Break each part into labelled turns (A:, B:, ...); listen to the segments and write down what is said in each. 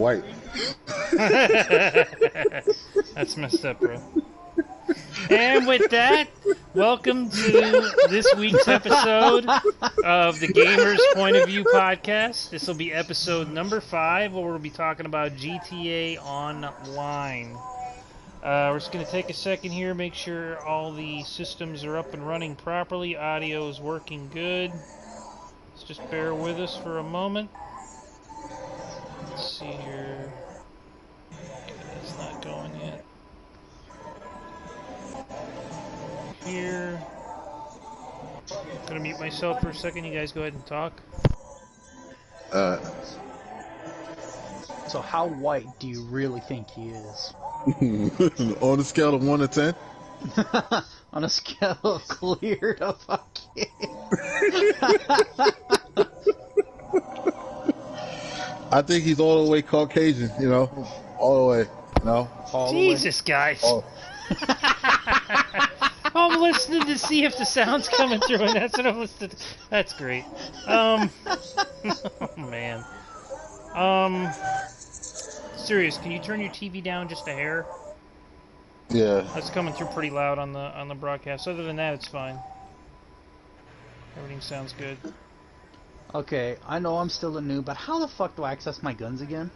A: white.
B: That's messed up, bro. And with that, welcome to this week's episode of the Gamer's Point of View podcast. This will be episode number 5, where we'll be talking about GTA Online. We're just going to take a second here, make sure all the systems are up and running properly. Audio is working good. Let's just bear with us for a moment. Let's see here. Okay, that's not going yet. Here. I'm gonna mute myself for a second. You guys go ahead and talk.
C: So how white do you really think he is?
A: On a scale of 1 to 10?
C: On a scale of clear to fucking...
A: I think he's all the way Caucasian, you know? All the way, you know?
B: Jesus, guys. Oh. I'm listening to see if the sound's coming through, and that's what I'm listening to. That's great. Oh, man. Serious, can you turn your TV down just a hair?
A: Yeah.
B: That's coming through pretty loud on the broadcast. Other than that, it's fine. Everything sounds good.
C: Okay, I know I'm still a noob, but how the fuck do I access my guns again?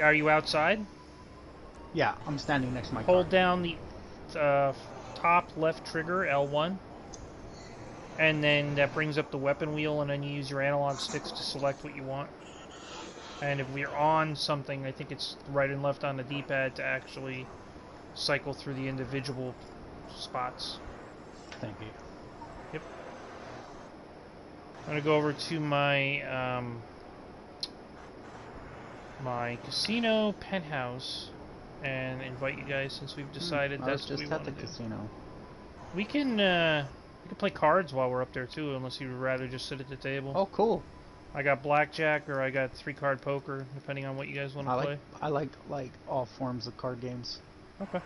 B: Are you outside?
C: Yeah, I'm standing next to my car.
B: Hold down the top left trigger, L1. And then that brings up the weapon wheel, and then you use your analog sticks to select what you want. And if we're on something, I think it's right and left on the D-pad to actually cycle through the individual spots.
C: Thank you.
B: Yep. I'm gonna go over to my my casino penthouse and invite you guys, since we've decided that's what we want to do.
C: Casino.
B: We can play cards while we're up there too, unless you'd rather just sit at the table.
C: Oh, cool.
B: I got blackjack, or I got 3-card poker, depending on what you guys want to play.
C: I like all forms of card games.
B: Okay.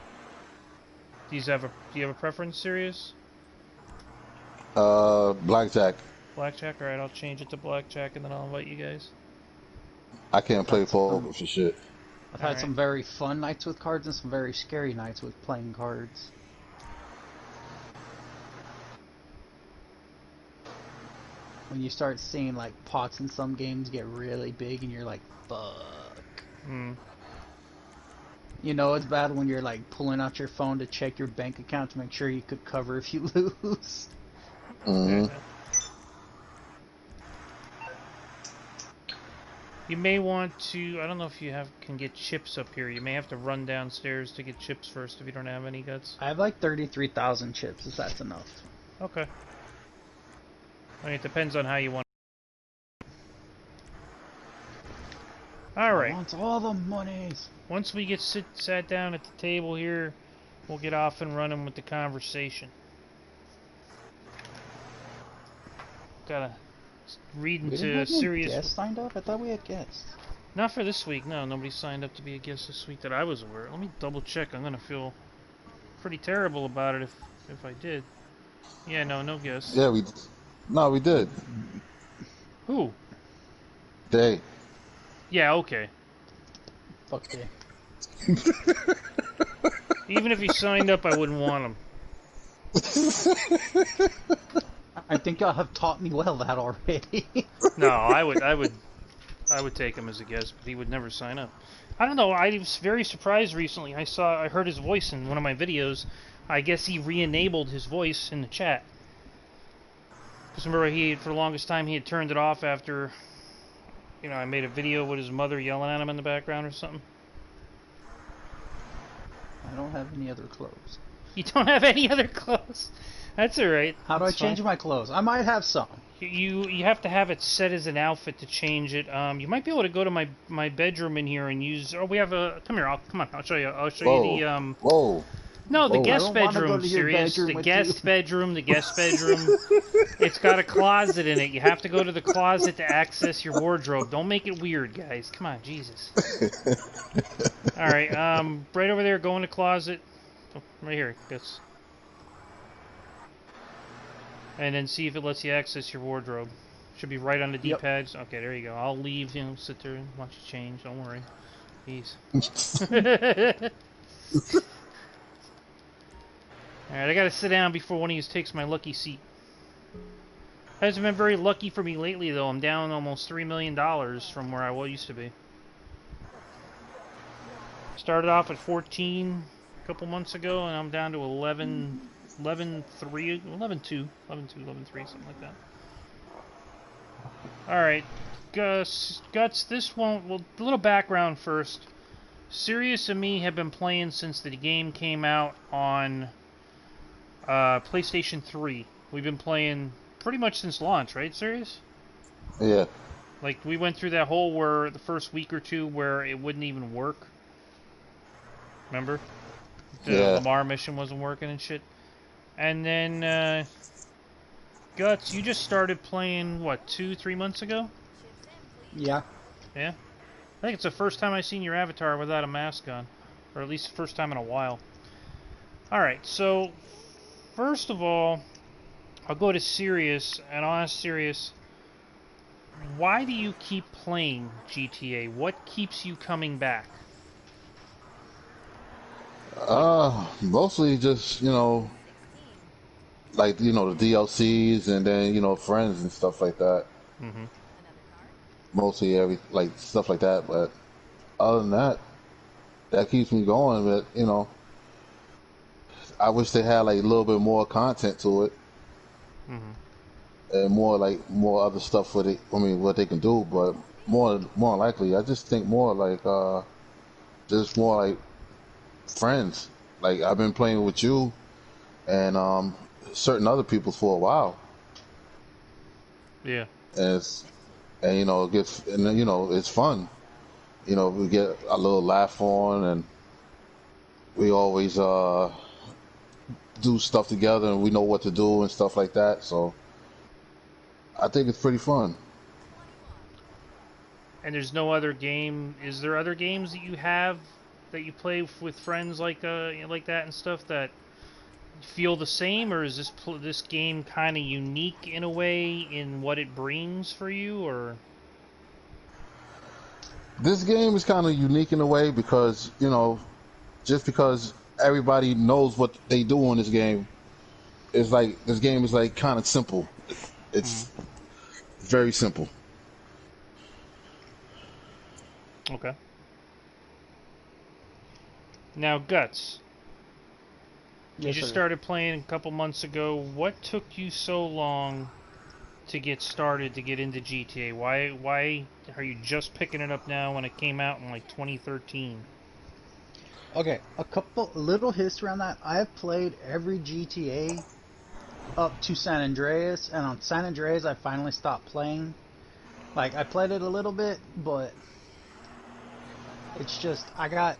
B: Do you have a preference, Sirius?
A: Blackjack.
B: Blackjack? Alright, I'll change it to blackjack, and then I'll invite you guys.
A: I can't play poker for shit.
C: I've had some very fun nights with cards and some very scary nights with playing cards. When you start seeing like pots in some games get really big and you're like, fuck. You know it's bad when you're like pulling out your phone to check your bank account to make sure you could cover if you lose.
B: You may want to, I don't know if you can get chips up here. You may have to run downstairs to get chips first if you don't have any guts.
C: I have like 33,000 chips, if that's enough.
B: Okay. I mean, it depends on how you want. Alright.
C: I want all the monies.
B: Once we get sat down at the table here, we'll get off and running with the conversation. Gotta read into a serious...
C: guests signed up? I thought we had guests.
B: Not for this week, no. Nobody signed up to be a guest this week that I was aware of. Let me double check. I'm gonna feel pretty terrible about it if I did. Yeah, no guests.
A: Yeah, we did.
B: Who?
A: Day.
B: Yeah, okay.
C: Fuck day.
B: Even if he signed up, I wouldn't want him.
C: I think y'all have taught me well that already.
B: No, I would take him as a guest, but he would never sign up. I don't know. I was very surprised recently. I heard his voice in one of my videos. I guess he re-enabled his voice in the chat. Because remember, for the longest time he had turned it off after, I made a video with his mother yelling at him in the background or something.
C: I don't have any other clothes.
B: You don't have any other clothes? That's alright.
C: How do I change my clothes? I might have some.
B: You have to have it set as an outfit to change it. You might be able to go to my bedroom in here and use... Oh, we have a... Come here, come on, I'll show you. I'll show you the...
A: Whoa.
B: No, the guest bedroom, serious. The guest bedroom. It's got a closet in it. You have to go to the closet to access your wardrobe. Don't make it weird, guys. Come on, Jesus. Alright, right over there, go in the closet. Oh, right here, yes. And then see if it lets you access your wardrobe. Should be right on the
C: Yep.
B: D-pads. Okay, there you go. I'll leave. Sit there and watch you change. Don't worry. Peace. Alright, I gotta sit down before one of you takes my lucky seat. Hasn't been very lucky for me lately, though. I'm down almost $3 million from where I used to be. Started off at 14 a couple months ago, and I'm down to 11, 11, 3, 11, 2, 11, 2, 11, 3, something like that. Alright, Guts, this one, well, a little background first. Sirius and me have been playing since the game came out on PlayStation 3. We've been playing pretty much since launch, right, Sirius?
A: Yeah.
B: Like, we went through that whole where the first week or two where it wouldn't even work. Remember? The Lamar mission wasn't working and shit. And then, Guts, you just started playing, what, 2-3 months ago?
C: Yeah.
B: Yeah? I think it's the first time I've seen your avatar without a mask on. Or at least the first time in a while. Alright, so, first of all, I'll go to Sirius, and I'll ask Sirius, why do you keep playing GTA? What keeps you coming back?
A: Mostly just, like, the DLCs and then, friends and stuff like that.
B: Mm-hmm.
A: Mostly stuff like that, but other than that, that keeps me going, but, I wish they had, like, a little bit more content to it.
B: Mm-hmm.
A: And more other stuff for what they can do, but more likely, I just think more like, just more like friends. Like, I've been playing with you and certain other people for a while.
B: Yeah.
A: And it's fun. We get a little laugh on, and we always do stuff together, and we know what to do and stuff like that. So I think it's pretty fun.
B: And there's no other game. Is there other games that you have that you play with friends like that and stuff that feel the same, or is this game kind of unique in a way in what it brings for you, or?
A: This game is kind of unique in a way because just because everybody knows what they do in this game, it's like this game is like kind of simple. It's very simple.
B: Okay. Now, Guts.
C: Yes,
B: You just
C: sir.
B: started playing a couple months ago. What took you so long to get started to get into GTA? Why are you just picking it up now when it came out in like 2013?
C: Okay, a little history on that. I've played every GTA up to San Andreas, and on San Andreas I finally stopped playing. Like, I played it a little bit, but it's just, I got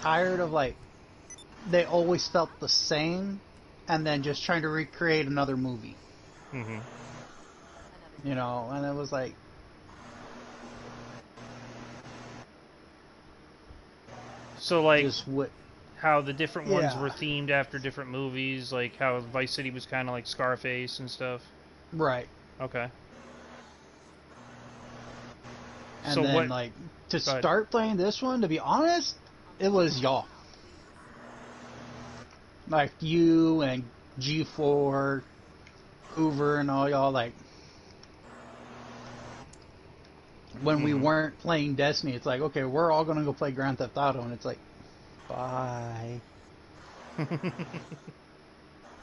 C: tired of, like, they always felt the same, and then just trying to recreate another movie.
B: Mm-hmm.
C: And it was like,
B: so like
C: just what,
B: how the different ones
C: Yeah.
B: were themed after different movies, like how Vice City was kind of like Scarface and stuff.
C: right.
B: Okay.
C: And
B: So
C: then,
B: what?
C: like, to
B: Go ahead.
C: start playing this one, to be honest, it was y'all. Like, you and G4, Hoover, and all y'all, like, when we weren't playing Destiny, it's like, okay, we're all gonna go play Grand Theft Auto, and it's like, bye.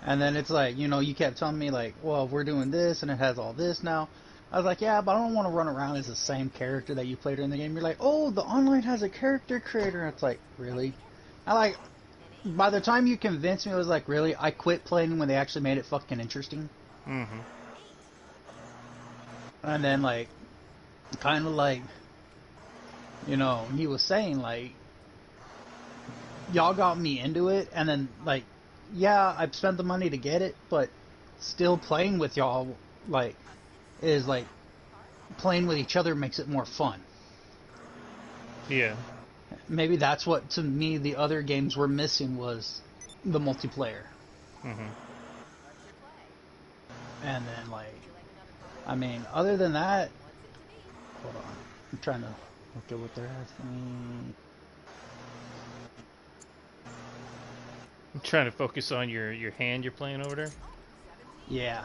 C: And then it's like, you kept telling me, like, well, we're doing this, and it has all this now. I was like, yeah, but I don't want to run around as the same character that you played in the game. You're like, oh, the online has a character creator. And it's like, really? By the time you convinced me, it was like, really? I quit playing when they actually made it fucking interesting.
B: Mm-hmm.
C: And then, like, kind of like, he was saying, like, y'all got me into it, and then, like, yeah, I've spent the money to get it, but still playing with y'all, like, is like, playing with each other makes it more fun.
B: Yeah.
C: Maybe that's what, to me, the other games were missing, was the multiplayer.
B: Mm-hmm.
C: And then, like, I mean, other than that, hold on. I'm trying to look at what they're asking.
B: I'm trying to focus on your hand you're playing over there.
C: Yeah.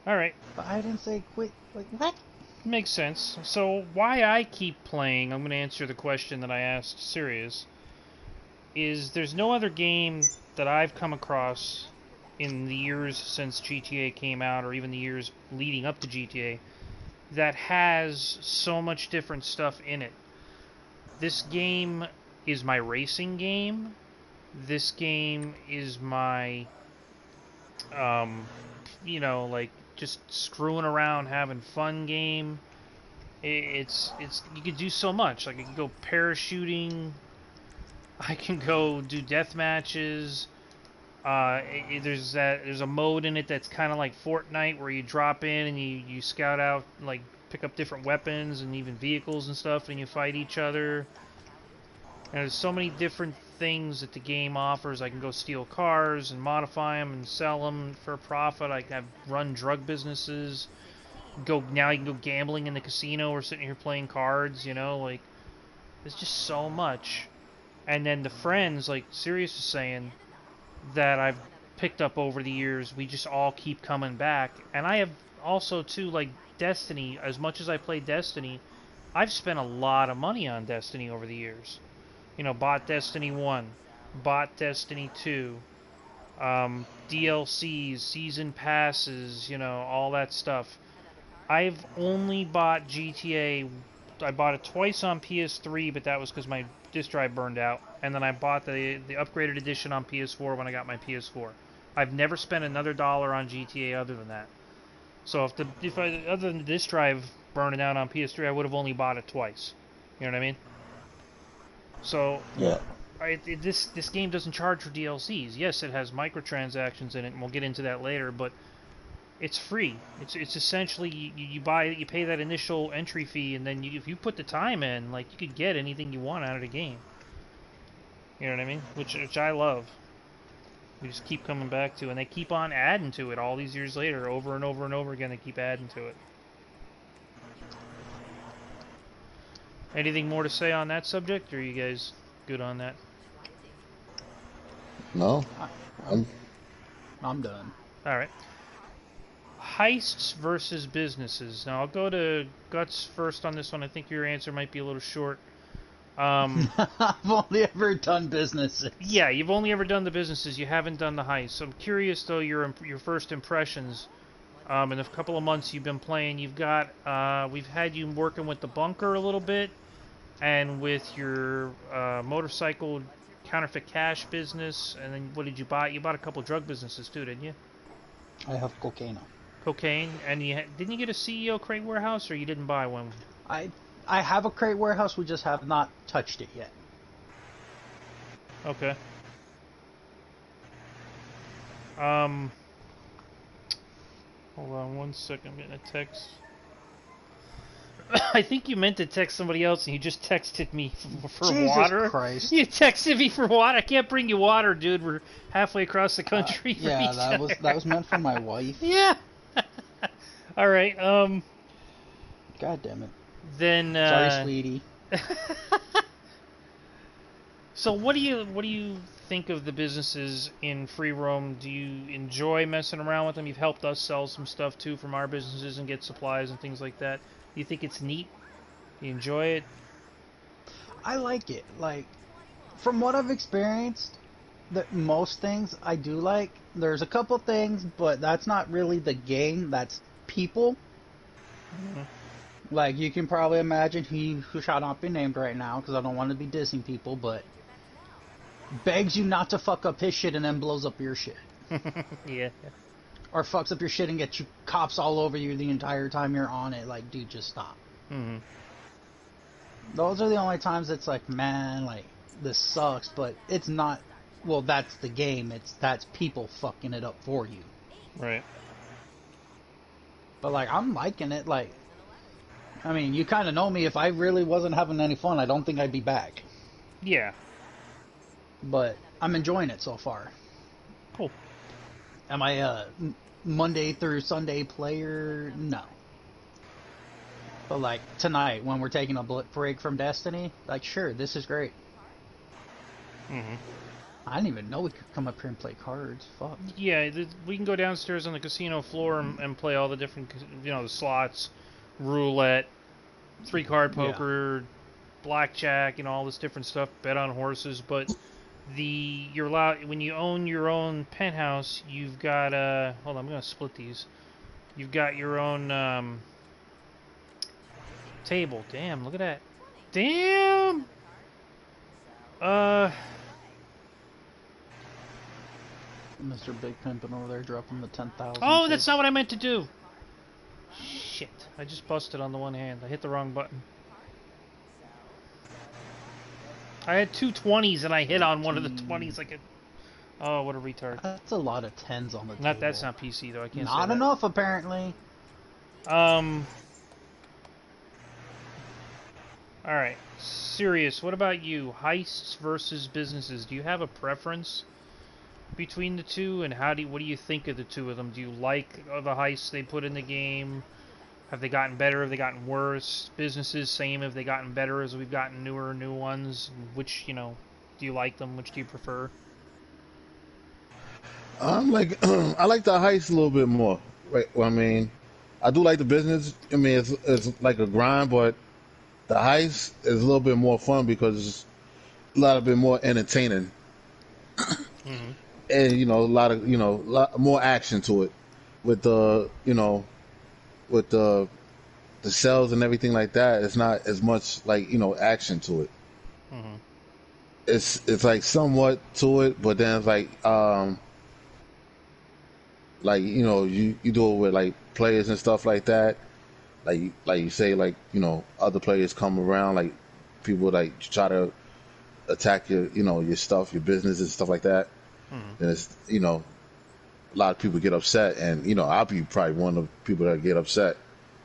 B: All right.
C: But I didn't say quit. Like, what?
B: Makes sense. So why I keep playing, I'm going to answer the question that I asked Sirius, is there's no other game that I've come across in the years since GTA came out, or even the years leading up to GTA, that has so much different stuff in it. This game is my racing game. This game is my, like just screwing around, having fun game. It's you could do so much. Like I can go parachuting. I can go do death matches. There's a mode in it that's kind of like Fortnite where you drop in and you scout out, like pick up different weapons and even vehicles and stuff, and you fight each other. And there's so many different things that the game offers. I can go steal cars and modify them and sell them for a profit. I can run drug businesses. Now you can go gambling in the casino or sitting here playing cards. Like there's just so much. And then the friends, like Sirius is saying, that I've picked up over the years, we just all keep coming back. And I have also too, like Destiny. As much as I play Destiny, I've spent a lot of money on Destiny over the years. Bought Destiny 1, bought Destiny 2, DLCs, season passes, all that stuff. I've only bought GTA. I bought it twice on PS3, but that was because my disk drive burned out. And then I bought the upgraded edition on PS4 when I got my PS4. I've never spent another dollar on GTA other than that. So other than the disk drive burning out on PS3, I would have only bought it twice. You know what I mean? So
A: Yeah.
B: This game doesn't charge for DLCs. Yes, it has microtransactions in it, and we'll get into that later. But it's free. It's essentially you pay that initial entry fee, and then if you put the time in, like you could get anything you want out of the game. You know what I mean? Which I love. We just keep coming back to, and they keep on adding to it all these years later, over and over and over again. They keep adding to it. Anything more to say on that subject, or are you guys good on that?
A: No.
C: I'm done.
B: All right. Heists versus businesses. Now I'll go to Guts first on this one. I think your answer might be a little short.
C: I've only ever done businesses.
B: Yeah, you've only ever done the businesses. You haven't done the heists. So I'm curious though your first impressions. In a couple of months you've been playing, we've had you working with the bunker a little bit, and with your motorcycle counterfeit cash business, and then what did you buy? You bought a couple drug businesses too, didn't you?
C: I have cocaine.
B: Cocaine, and didn't you get a CEO crate warehouse, or you didn't buy one?
C: I have a crate warehouse. We just have not touched it yet.
B: Okay. Hold on one second. I'm getting a text. I think you meant to text somebody else, and you just texted me for
C: Jesus
B: water.
C: Christ.
B: You texted me for water. I can't bring you water, dude. We're halfway across the country.
C: Yeah, that was meant for my wife.
B: Yeah. All right.
C: God damn it.
B: Then.
C: Sorry, sweetie.
B: So what do you think of the businesses in free roam? Do you enjoy messing around with them? You've helped us sell some stuff too from our businesses and get supplies and things like that. Do you think it's neat? You enjoy it?
C: I like it. Like, from what I've experienced, most things I do like. There's a couple things, but that's not really the game. That's people. Mm-hmm. Like, you can probably imagine who shall not be named right now, because I don't want to be dissing people, but begs you not to fuck up his shit and then blows up your shit.
B: Yeah.
C: Or fucks up your shit and gets you cops all over you the entire time you're on it. Like, dude, just stop.
B: Mm-hmm.
C: Those are the only times it's like, man, like, this sucks, but it's not, well, that's the game. That's people fucking it up for you.
B: Right.
C: But, like, I'm liking it. Like, I mean, you kind of know me. If I really wasn't having any fun, I don't think I'd be back.
B: Yeah.
C: But I'm enjoying it so far.
B: Cool.
C: Am I a Monday through Sunday player? No. But like tonight, when we're taking a break from Destiny, like sure, this is great.
B: Mm-hmm.
C: I didn't even know we could come up here and play cards. Fuck.
B: Yeah, we can go downstairs on the casino floor and play all the different, the slots, roulette, 3-card
C: Yeah.
B: poker, blackjack, all this different stuff. Bet on horses, but you're allowed when you own your own penthouse. You've got hold on, I'm gonna split these. You've got your own table. Damn, look at that. Damn.
C: Mr. Big Pimpin' over there dropping the 10,000.
B: Oh, that's not what I meant to do. Shit, I just busted on the one hand. I hit the wrong button. I had 2 20s and I hit on one of the 20s like a... Oh, what a retard.
C: That's a lot of 10s on the table.
B: That's not PC though, I can't say
C: Not
B: that.
C: enough, apparently.
B: Alright. Serious, what about you? Heists versus businesses. Do you have a preference between the two, and what do you think of the two of them? Do you like the heists they put in the game? Have they gotten better? Have they gotten worse? Businesses, same. Have they gotten better as we've gotten new ones? Which, do you like them? Which do you prefer?
A: I'm like, I like the heist a little bit more. Right? Well, I mean, I do like the business. I mean, it's like a grind, but the heist is a little bit more fun because it's a lot bit more entertaining.
B: Mm-hmm.
A: And a lot more action to it with the with the cells and everything like that. It's not as much like action to it.
B: Mm-hmm.
A: It's like somewhat to it, but then it's like you do it with like players and stuff like that. Like you say, like other players come around, like people like try to attack your stuff, your business and stuff like that.
B: Mm-hmm.
A: And it's a lot of people get upset, and I'll be probably one of the people that get upset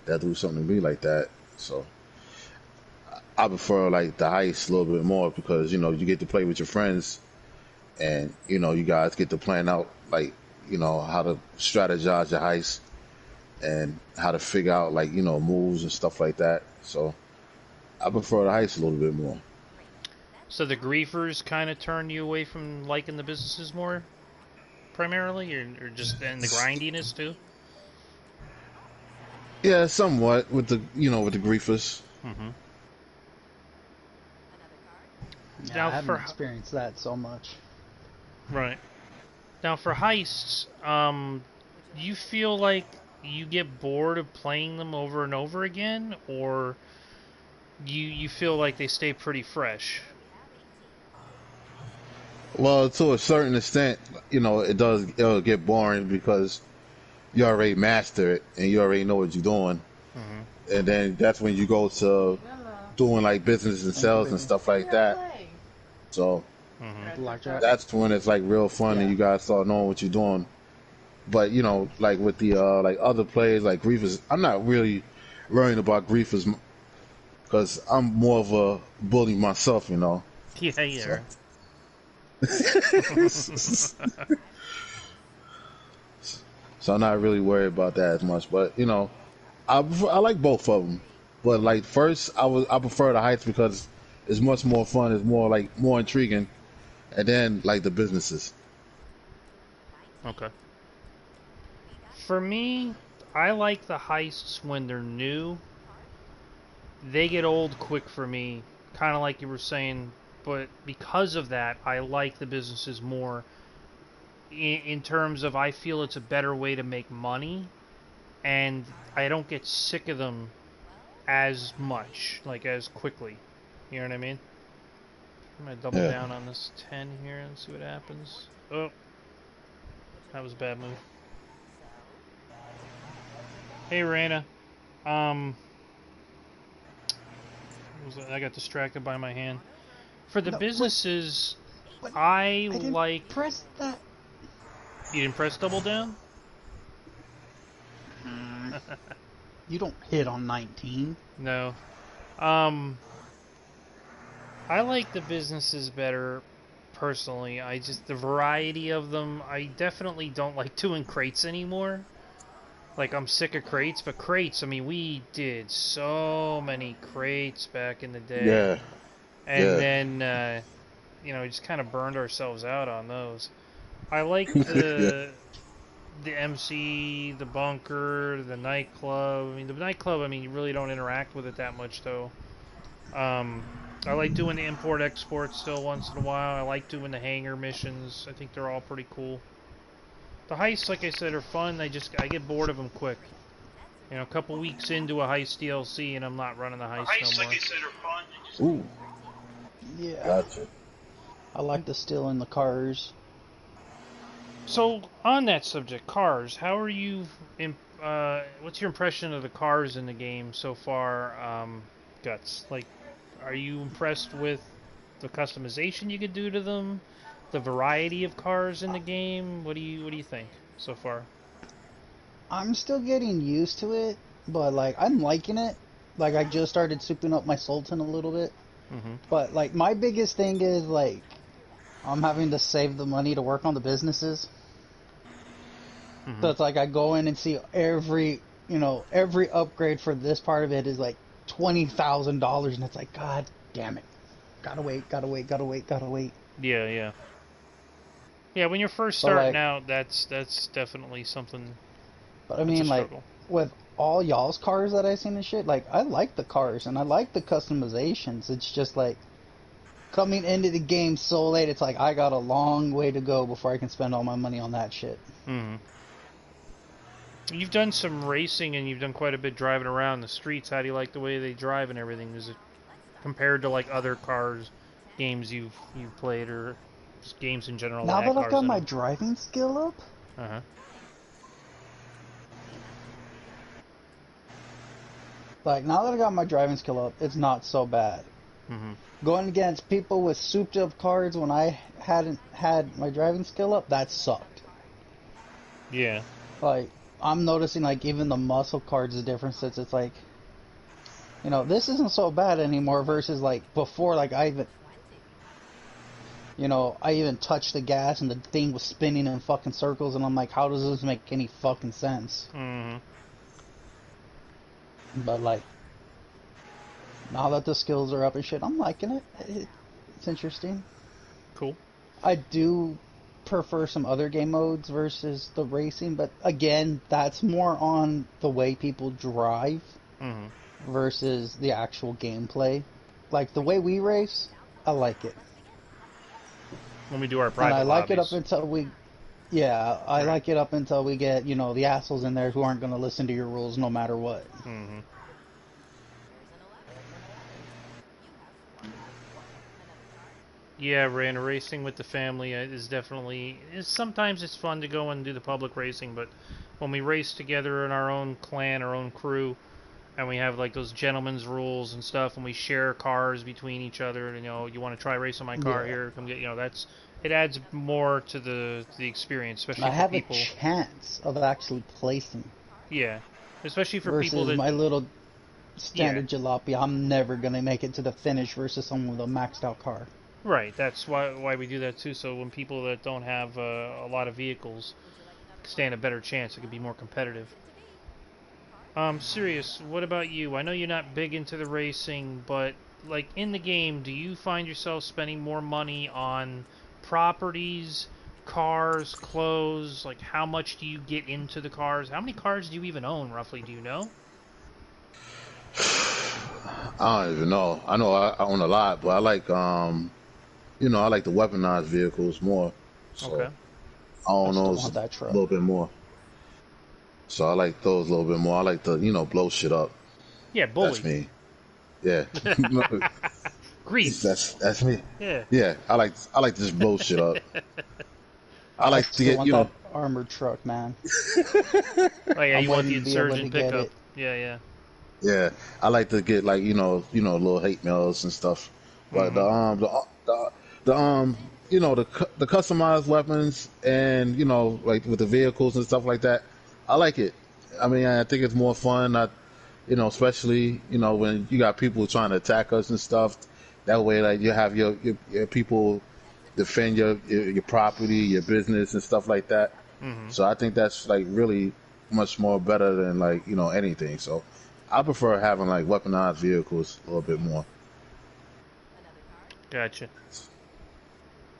A: that do something to me like that. So I prefer like the heist a little bit more because you get to play with your friends, and you guys get to plan out like how to strategize your heist and how to figure out like moves and stuff like that. So I prefer the heist a little bit more.
B: So the griefers kind of turn you away from liking the businesses more, primarily, or just and the grindiness too.
A: Yeah, somewhat with the with the griefers.
B: Mm-hmm.
C: Yeah,
B: Now
C: I haven't experienced that so much.
B: Right. Now for heists, do you feel like you get bored of playing them over and over again, or you feel like they stay pretty fresh?
A: Well, to a certain extent, it'll get boring because you already master it and you already know what you're doing.
B: Mm-hmm.
A: And then that's when you go to doing like business and sales and stuff like that. So
B: Mm-hmm.
A: that's when it's like real fun and you guys start knowing what you're doing. But like with the like other players like griefers, I'm not really worrying about griefers because I'm more of a bully myself,
B: Yeah, yeah.
A: So I'm not really worried about that as much. But I like both of them. But like first, I prefer the heights because it's much more fun. It's more intriguing, and then like the businesses.
B: Okay. For me, I like the heists when they're new. They get old quick for me, kind of like you were saying. But because of that, I like the businesses more. In terms of, I feel it's a better way to make money, and I don't get sick of them as much, like as quickly. You know what I mean? I'm gonna double down on this 10 here and see what happens. Oh, that was a bad move. Hey, Raina. I got distracted by my hand. For the businesses, I like.
C: Press that.
B: You didn't press double down?
C: You don't hit on 19.
B: No. I like the businesses better personally. I just the variety of them. I definitely don't like doing crates anymore. Like I'm sick of crates, but crates. I mean, we did so many crates back in the day,
A: Yeah,
B: and
A: yeah,
B: then we just kind of burned ourselves out on those. I like
A: yeah,
B: the MC, the bunker, the nightclub. I mean, the nightclub. I mean, you really don't interact with it that much though. Um, I like doing the import export still once in a while. I like doing the hangar missions. I think they're all pretty cool. The heists, like I said, are fun. I get bored of them quick. A couple weeks into a heist DLC and I'm not running the heist no more.
D: Like I said, are fun.
A: ooh,
C: Yeah,
A: gotcha.
C: I like to steal in the cars.
B: So on that subject, cars. How are you? What's your impression of the cars in the game so far? Guts. Like, are you impressed with the customization you could do to them? The variety of cars in the game? What do you think so far?
C: I'm still getting used to it, but like I'm liking it. Like I just started souping up my Sultan a little bit.
B: Mm-hmm.
C: But like my biggest thing is like I'm having to save the money to work on the businesses.
B: Mm-hmm.
C: So it's like I go in and see every upgrade for this part of it is like $20,000, and it's like, God damn it. Gotta wait, gotta wait, gotta wait, gotta wait.
B: Yeah, yeah. Yeah, when you're first
C: But
B: starting
C: like,
B: out, that's definitely something.
C: but I
B: That's a
C: mean, like,
B: struggle.
C: with all y'all's cars that I've seen and shit, like, I like the cars and I like the customizations. It's just like, coming into the game so late, it's like, I got a long way to go before I can spend all my money on that shit.
B: Mm-hmm. You've done some racing and you've done quite a bit driving around the streets. How do you like the way they drive and everything? Is it compared to like other cars games you've played or just games in general
C: Now
B: that had
C: that I've
B: cars
C: got
B: in
C: my
B: them?
C: driving skill up,
B: Uh-huh.
C: it's not so bad.
B: Mm-hmm.
C: Going against people with souped up cars when I hadn't had my driving skill up, that sucked.
B: Yeah.
C: Like, I'm noticing, like, even the muscle cars, the differences. It's like, this isn't so bad anymore versus, like, before, like, I even touched the gas and the thing was spinning in fucking circles, and I'm like, how does this make any fucking sense?
B: Mm-hmm.
C: But, like, now that the skills are up and shit, I'm liking it. It's interesting.
B: Cool.
C: I do prefer some other game modes versus the racing, but again, that's more on the way people drive
B: Mm-hmm.
C: versus the actual gameplay. Like the way we race, I like it.
B: When we do our
C: And
B: private
C: I like it up
B: lobbies.
C: until I
B: Right.
C: like it up until we get, the assholes in there who aren't going to listen to your rules no matter what.
B: Mm-hmm. Yeah, racing with the family is definitely. Sometimes it's fun to go and do the public racing, but when we race together in our own clan, our own crew, and we have like those gentlemen's rules and stuff, and we share cars between each other. And, you want to try racing my car
C: Yeah.
B: here? Come get. It adds more to the experience, especially
C: I
B: for
C: have
B: people.
C: a chance of actually placing
B: Yeah, especially for people
C: versus
B: that.
C: my little standard jalopy. I'm never going to make it to the finish versus someone with a maxed out car.
B: Right, that's why we do that too. So when people that don't have a lot of vehicles stand a better chance, it could be more competitive. Serious, what about you? I know you're not big into the racing, but like in the game, do you find yourself spending more money on properties, cars, clothes? Like how much do you get into the cars? How many cars do you even own, roughly? Do you know?
A: I don't even know. I know I own a lot, but I like I like the weaponized vehicles more.
B: Okay.
A: So I
C: I
A: own
C: still
A: those
C: want that
A: a
C: truck.
A: little bit more. So I like those a little bit more. I like to, blow shit up.
B: Yeah,
A: That's
B: bully.
A: me. Yeah.
B: Grease.
A: That's me.
B: Yeah.
A: Yeah. I like to just blow shit up. I
C: I
A: like to
C: still
A: get,
C: want that armored truck, man.
B: Oh yeah,
C: I'm
B: you want
C: waiting
B: the
C: to be able to
B: insurgent
C: get
B: pickup.
C: it.
B: Yeah, yeah.
A: yeah. I like to get like, little hate mails and stuff. But
B: Mm-hmm.
A: the customized weapons and, like with the vehicles and stuff like that, I like it. I mean, I think it's more fun. Especially, when you got people trying to attack us and stuff. That way, like, you have your people, defend your property, your business, and stuff like that.
B: Hmm.
A: So I think that's like really much more better than like anything. So I prefer having like weaponized vehicles a little bit more.
B: Gotcha.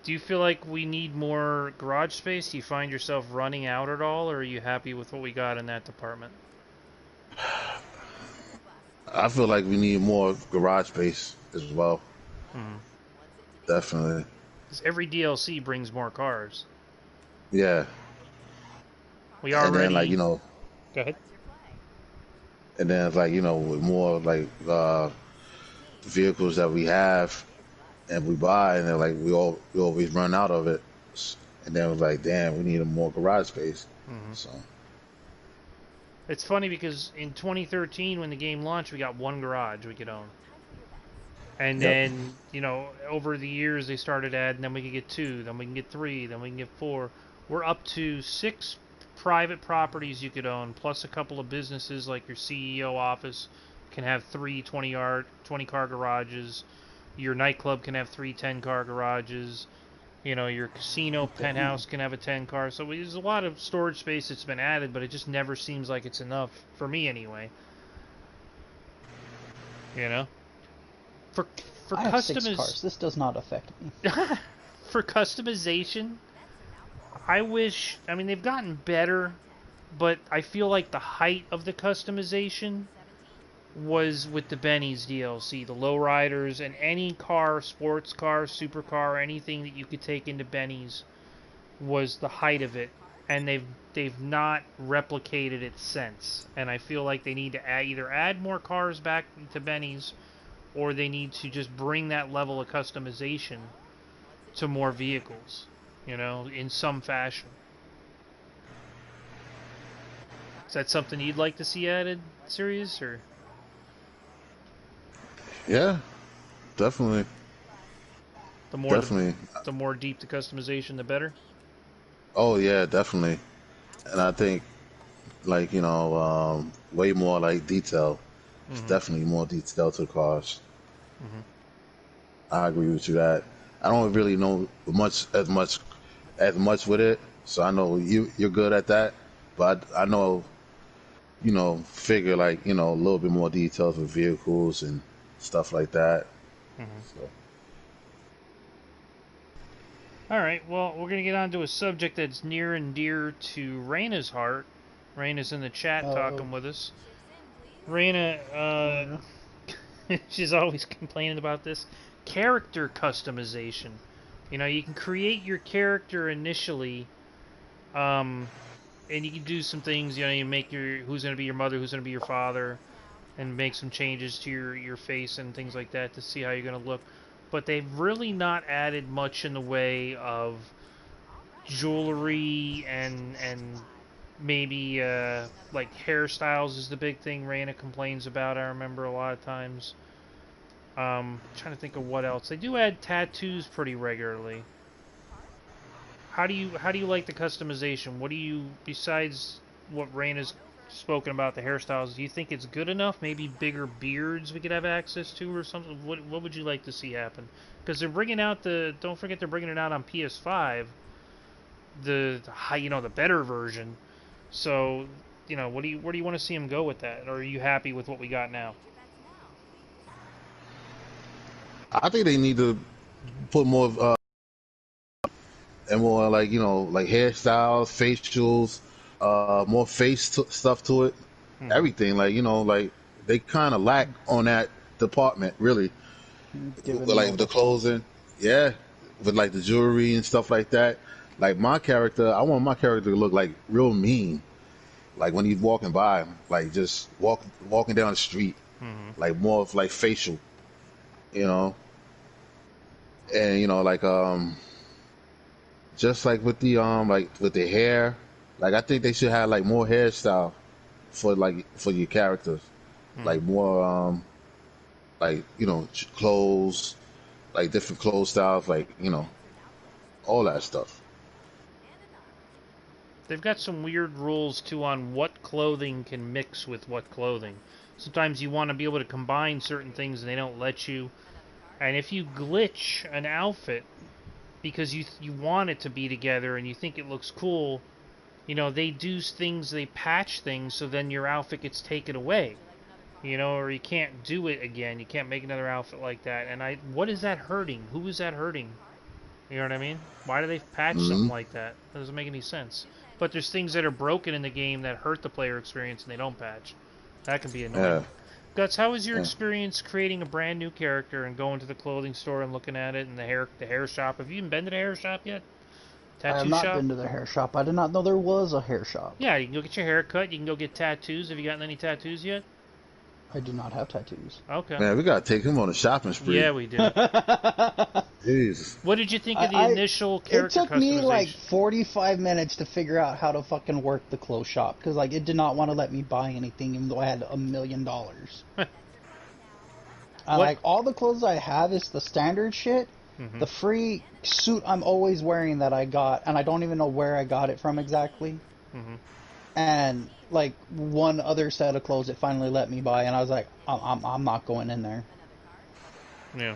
B: Do you feel like we need more garage space? Do you find yourself running out at all, or are you happy with what we got in that department?
A: I feel like we need more garage space as well.
B: Hmm.
A: Definitely.
B: Because every DLC brings more cars.
A: Yeah.
B: We
A: And then like
B: already... Go ahead.
A: and then like with more like vehicles that we have and we buy, and then like we always run out of it, and then it was like, damn, we need a more garage space.
B: Hmm.
A: So
B: It's funny because in 2013, when the game launched, we got one garage we could own. And
A: yep.
B: then, over the years, they started adding, then we can get two, then we can get three, then we can get four. We're up to 6 private properties you could own, plus a couple of businesses like your CEO office can have 3 20-car garages. Your nightclub can have 3 10-car garages. Your casino penthouse can have a 10-car. So there's a lot of storage space that's been added, but it just never seems like it's enough, for me anyway. You know? For for
C: I have 6
B: customiz
C: cars. This does not affect me.
B: for customization, I mean they've gotten better, but I feel like the height of the customization was with the Benny's DLC, the lowriders and any car, sports car, supercar, anything that you could take into Benny's was the height of it, and they've not replicated it since. And I feel like they need to either add more cars back to Benny's, or they need to just bring that level of customization to more vehicles, in some fashion. Is that something you'd like to see added, Sirius, or
A: Yeah, definitely.
B: the more the
A: Definitely.
B: the more deep the customization, the better?
A: Oh yeah, definitely. And I think like way more like detail. It's
B: Mm-hmm.
A: definitely more detail to the cars.
B: Mm-hmm.
A: I agree with you that I don't really know much with it, so I know you're good at that, but I know figure like a little bit more details with vehicles and stuff like that.
B: Mm-hmm.
A: So
B: All right. Well, we're gonna get on to a subject that's near and dear to Raina's heart. Raina's in the chat
C: Oh,
B: talking with us. Raina,
C: oh yeah.
B: she's always complaining about this character customization. You can create your character initially, um, and you can do some things. You make who's going to be your mother, who's going to be your father, and make some changes to your face and things like that to see how you're going to look. But they've really not added much in the way of jewelry and maybe like hairstyles is the big thing Raina complains about. I remember a lot of times. Trying to think of what else. They do add tattoos pretty regularly. How do you like the customization? What do you, besides what Raina's spoken about the hairstyles, do you think it's good enough? Maybe bigger beards we could have access to or something. What would you like to see happen? Because they're bringing out don't forget they're bringing it out on PS5, the high, the better version. So, where do you want to see them go with that? Or are you happy with what we got now?
A: I think they need to put more and more like like hairstyles, facials, more stuff to it.
B: Mm-hmm.
A: Everything like like they kind of lack on that department really.
C: Given
A: Like
C: more.
A: the clothing, yeah, with like the jewelry and stuff like that. Like my character, I want my character to look like real mean. Like when he's walking by, like just walking down the street,
B: Mm-hmm.
A: like more of like facial, you know, and like just like with the hair, like I think they should have like more hairstyle for your characters,
B: Mm-hmm.
A: like more like clothes, like different clothes styles, like all that stuff.
B: They've got some weird rules too on what clothing can mix with what clothing. Sometimes you want to be able to combine certain things and they don't let you. And if you glitch an outfit, because you want it to be together and you think it looks cool. You know, they do things, they patch things, so then your outfit gets taken away. You know, or you can't do it again. You can't make another outfit like that. And what is that hurting? Who is that hurting? You know what I mean? Why do they patch something
A: Mm-hmm.
B: like that? That doesn't make any sense. But there's things that are broken in the game that hurt the player experience and they don't patch. That can be annoying.
A: Yeah.
B: Guts, how was your
A: Yeah.
B: experience creating a brand new character and going to the clothing store and looking at it and the hair shop? Have you even been to the hair shop yet?
C: I have
B: Tattoo
C: not
B: shop?
C: been to the hair shop. I did not know there was a hair shop.
B: Yeah, you can go get your hair cut. You can go get tattoos. Have you gotten any tattoos yet?
C: I do not have tattoos.
B: Okay.
A: Man, we gotta take him on a shopping spree.
B: Yeah, we do.
A: Jesus.
B: What did you think of the initial
C: It
B: character
C: took me like
B: customization?
C: 45 minutes to figure out how to fucking work the clothes shop because like it did not want to let me buy anything even though I had $1 million. Like all the clothes I have is the standard shit.
B: Mm-hmm.
C: The free suit I'm always wearing that I got, and I don't even know where I got it from exactly.
B: Mm-hmm.
C: And like one other set of clothes it finally let me buy, and I was like, I'm not going in there.
B: Yeah.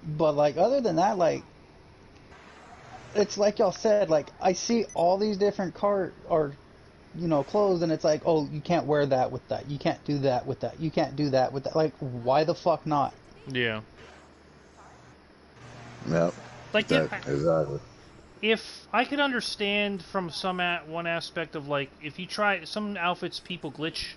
C: But like other than that, like it's like y'all said, like I see all these different clothes, and it's like, oh, you can't wear that with that. You can't do that with that. You can't do that with that. Like, why the fuck not?
B: Yeah.
A: Yeah.
B: Like
A: Exactly.
B: if I could understand from one aspect of like if you try some outfits people glitch,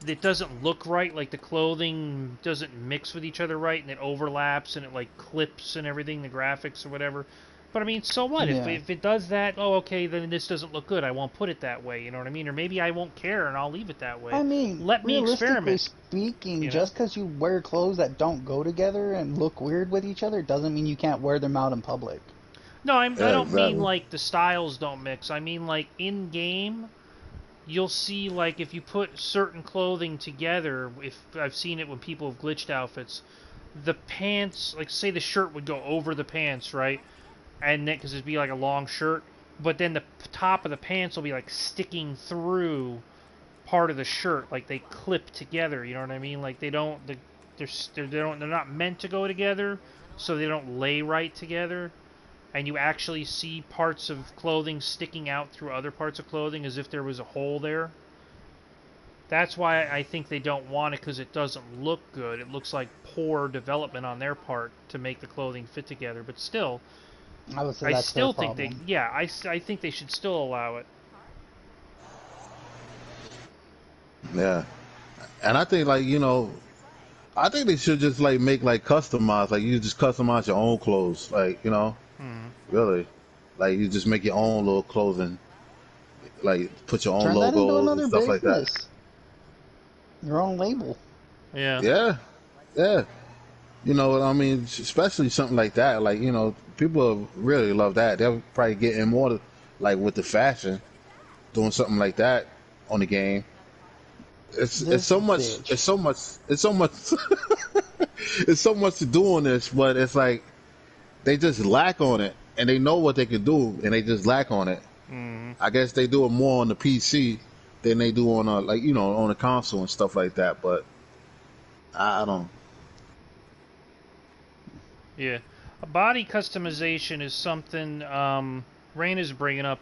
B: it doesn't look right, like the clothing doesn't mix with each other right and it overlaps and it like clips and everything, the graphics or whatever. But I mean, so what?
C: Yeah.
B: If it does that, oh okay, then this doesn't look good. I won't put it that way, you know what I mean? Or maybe I won't care and I'll leave it that way.
C: I mean,
B: let me
C: realistically
B: experiment.
C: speaking,
B: you know?
C: just because you wear clothes that don't go together and look weird with each other doesn't mean you can't wear them out in public.
B: No, I don't mean
A: exactly.
B: like the styles don't mix. I mean like in game, you'll see like if you put certain clothing together. If I've seen it when people have glitched outfits, the pants, like say the shirt would go over the pants, right? And then because it'd be like a long shirt, but then the top of the pants will be like sticking through part of the shirt, like they clip together. You know what I mean? Like they're not meant to go together, so they don't lay right together. And you actually see parts of clothing sticking out through other parts of clothing as if there was a hole there. That's why I think they don't want it, because it doesn't look good. It looks like poor development on their part to make the clothing fit together. But still,
C: I would say
B: I
C: that's
B: still
C: their
B: think
C: problem.
B: I think they should still allow it.
A: Yeah. And I think I think they should just like make like customize, like you just customize your own clothes, like really, like you just make your own little clothing, like put your own
C: Turn that into
A: logos and
C: another
A: stuff like that.
C: business. Your own label.
B: Yeah.
A: Yeah, yeah. You know what I mean? Especially something like that, like people really love that. They'll probably get in more like with the fashion, doing something like that on the game. It's
C: This
A: so much
C: bitch.
A: it's so much it's so much it's so much to do on this, but it's like they just lack on it, and they know what they can do, and they just lack on it. I guess they do it more on the PC than they do on on a console and stuff like that. But I don't.
B: Yeah. A body customization is something Rain is bringing up.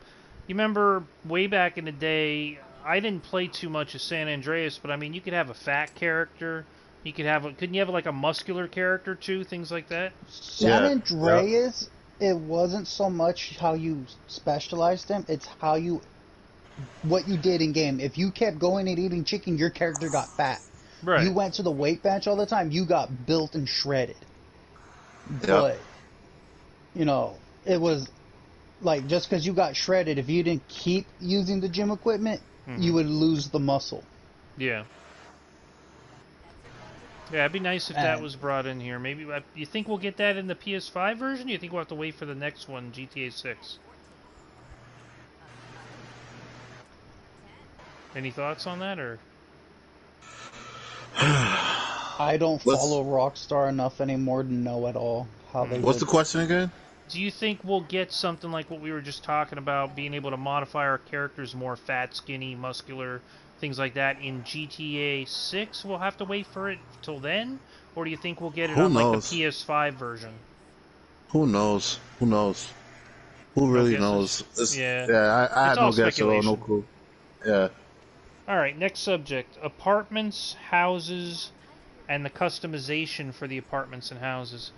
B: You remember way back in the day, I didn't play too much of San Andreas, but I mean, you could have a fat character. You could have couldn't you have like a muscular character too? Things like that.
C: San
A: Yeah.
C: Andreas, it wasn't so much how you specialized them, it's what you did in game. If you kept going and eating chicken, your character got fat.
B: Right.
C: You went to the weight bench all the time, you got built and shredded.
A: Yep.
C: But, it was like just because you got shredded, if you didn't keep using the gym equipment, you would lose the muscle.
B: Yeah. Yeah, it'd be nice if that was brought in here. Maybe you think we'll get that in the PS5 version? Or you think we'll have to wait for the next one, GTA 6? Any thoughts on that, or?
C: I don't follow Rockstar enough anymore to know at all how they.
A: What's the question again?
B: Do you think we'll get something like what we were just talking about, being able to modify our characters more fat, skinny, muscular, things like that in GTA 6? We'll have to wait for it till then? Or do you think we'll get it
A: Who
B: on
A: knows?
B: like the PS5 version?
A: Who knows? Who knows? Who
B: No
A: really
B: guesses.
A: knows? It's,
B: Yeah.
A: yeah, I
B: It's
A: had
B: all
A: no guess at all, no
B: speculation.
A: clue. Yeah.
B: All right, next subject: apartments, houses, and the customization for the apartments and houses.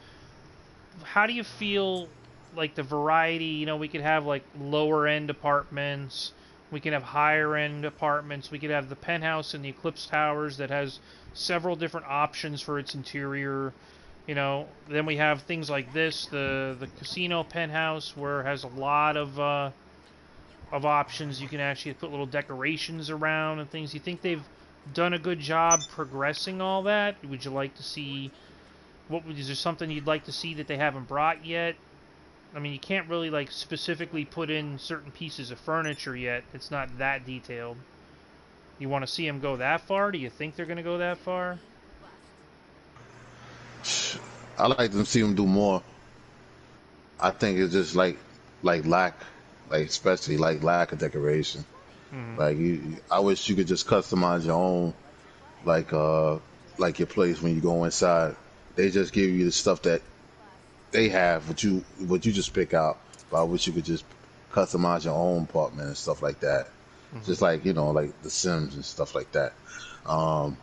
B: How do you feel like the variety? You know, we could have like lower end apartments, we can have higher end apartments, we could have the penthouse and the Eclipse Towers that has several different options for its interior. You know, then we have things like this, the casino penthouse, where it has a lot of options. You can actually put little decorations around and things. You think they've done a good job progressing all that? Would you like to see is there something you'd like to see that they haven't brought yet? I mean, you can't really like specifically put in certain pieces of furniture yet. It's not that detailed. You want to see them go that far? Do you think they're going to go that far?
A: I like to see them do more. I think it's just like lack, like especially like lack of decoration.
B: Mm-hmm.
A: I wish you could just customize your own, like uh, like your place when you go inside. They just give you the stuff that they have, what you just pick out. But I wish you could just customize your own apartment and stuff like that.
B: Mm-hmm.
A: Just like like The Sims and stuff like that. Um,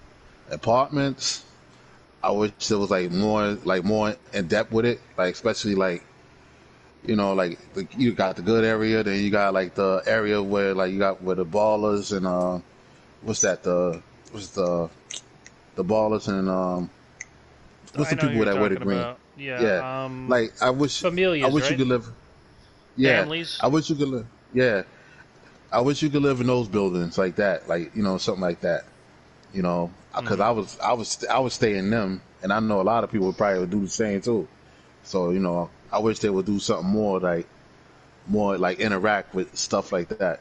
A: Apartments, I wish there was more in depth with it, like especially you got the good area, then you got like the area where like you got where the ballers and what's that what's the ballers and what's
B: I
A: the
B: know who
A: people
B: you're
A: that wear the
B: talking
A: green?
B: about.
A: Yeah,
B: Yeah.
A: like I
B: Familias,
A: wish you
B: right?
A: could live. Yeah,
B: Families.
A: I wish you could live. Yeah, I wish you could live in those buildings like that, like something like that. Because
B: Mm-hmm.
A: I would stay in them, and I know a lot of people would probably would do the same too. So I wish they would do something more like interact with stuff like that.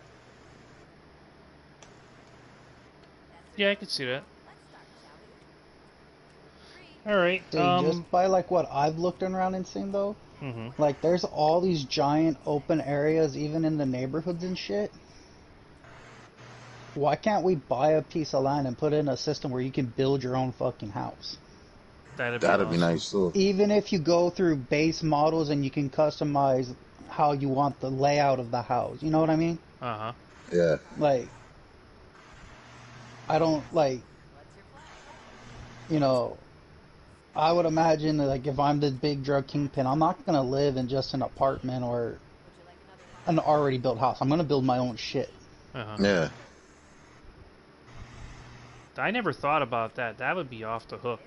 B: Yeah, I could see that. All right.
C: See, just by like what I've looked around and seen though,
B: Mm-hmm.
C: like there's all these giant open areas even in the neighborhoods and shit. Why can't we buy a piece of land and put in a system where you can build your own fucking house?
B: That'd be
A: That'd be
B: awesome.
A: nice too.
C: Even if you go through base models and you can customize how you want the layout of the house. You know what I mean?
B: Uh-huh.
A: Yeah,
C: Like, I don't like, you know, I would imagine that, like if I'm the big drug kingpin, I'm not gonna live in just an apartment or an already built house. I'm gonna build my own shit.
B: Uh-huh.
A: yeah,
B: I never thought about that. That would be off the hook.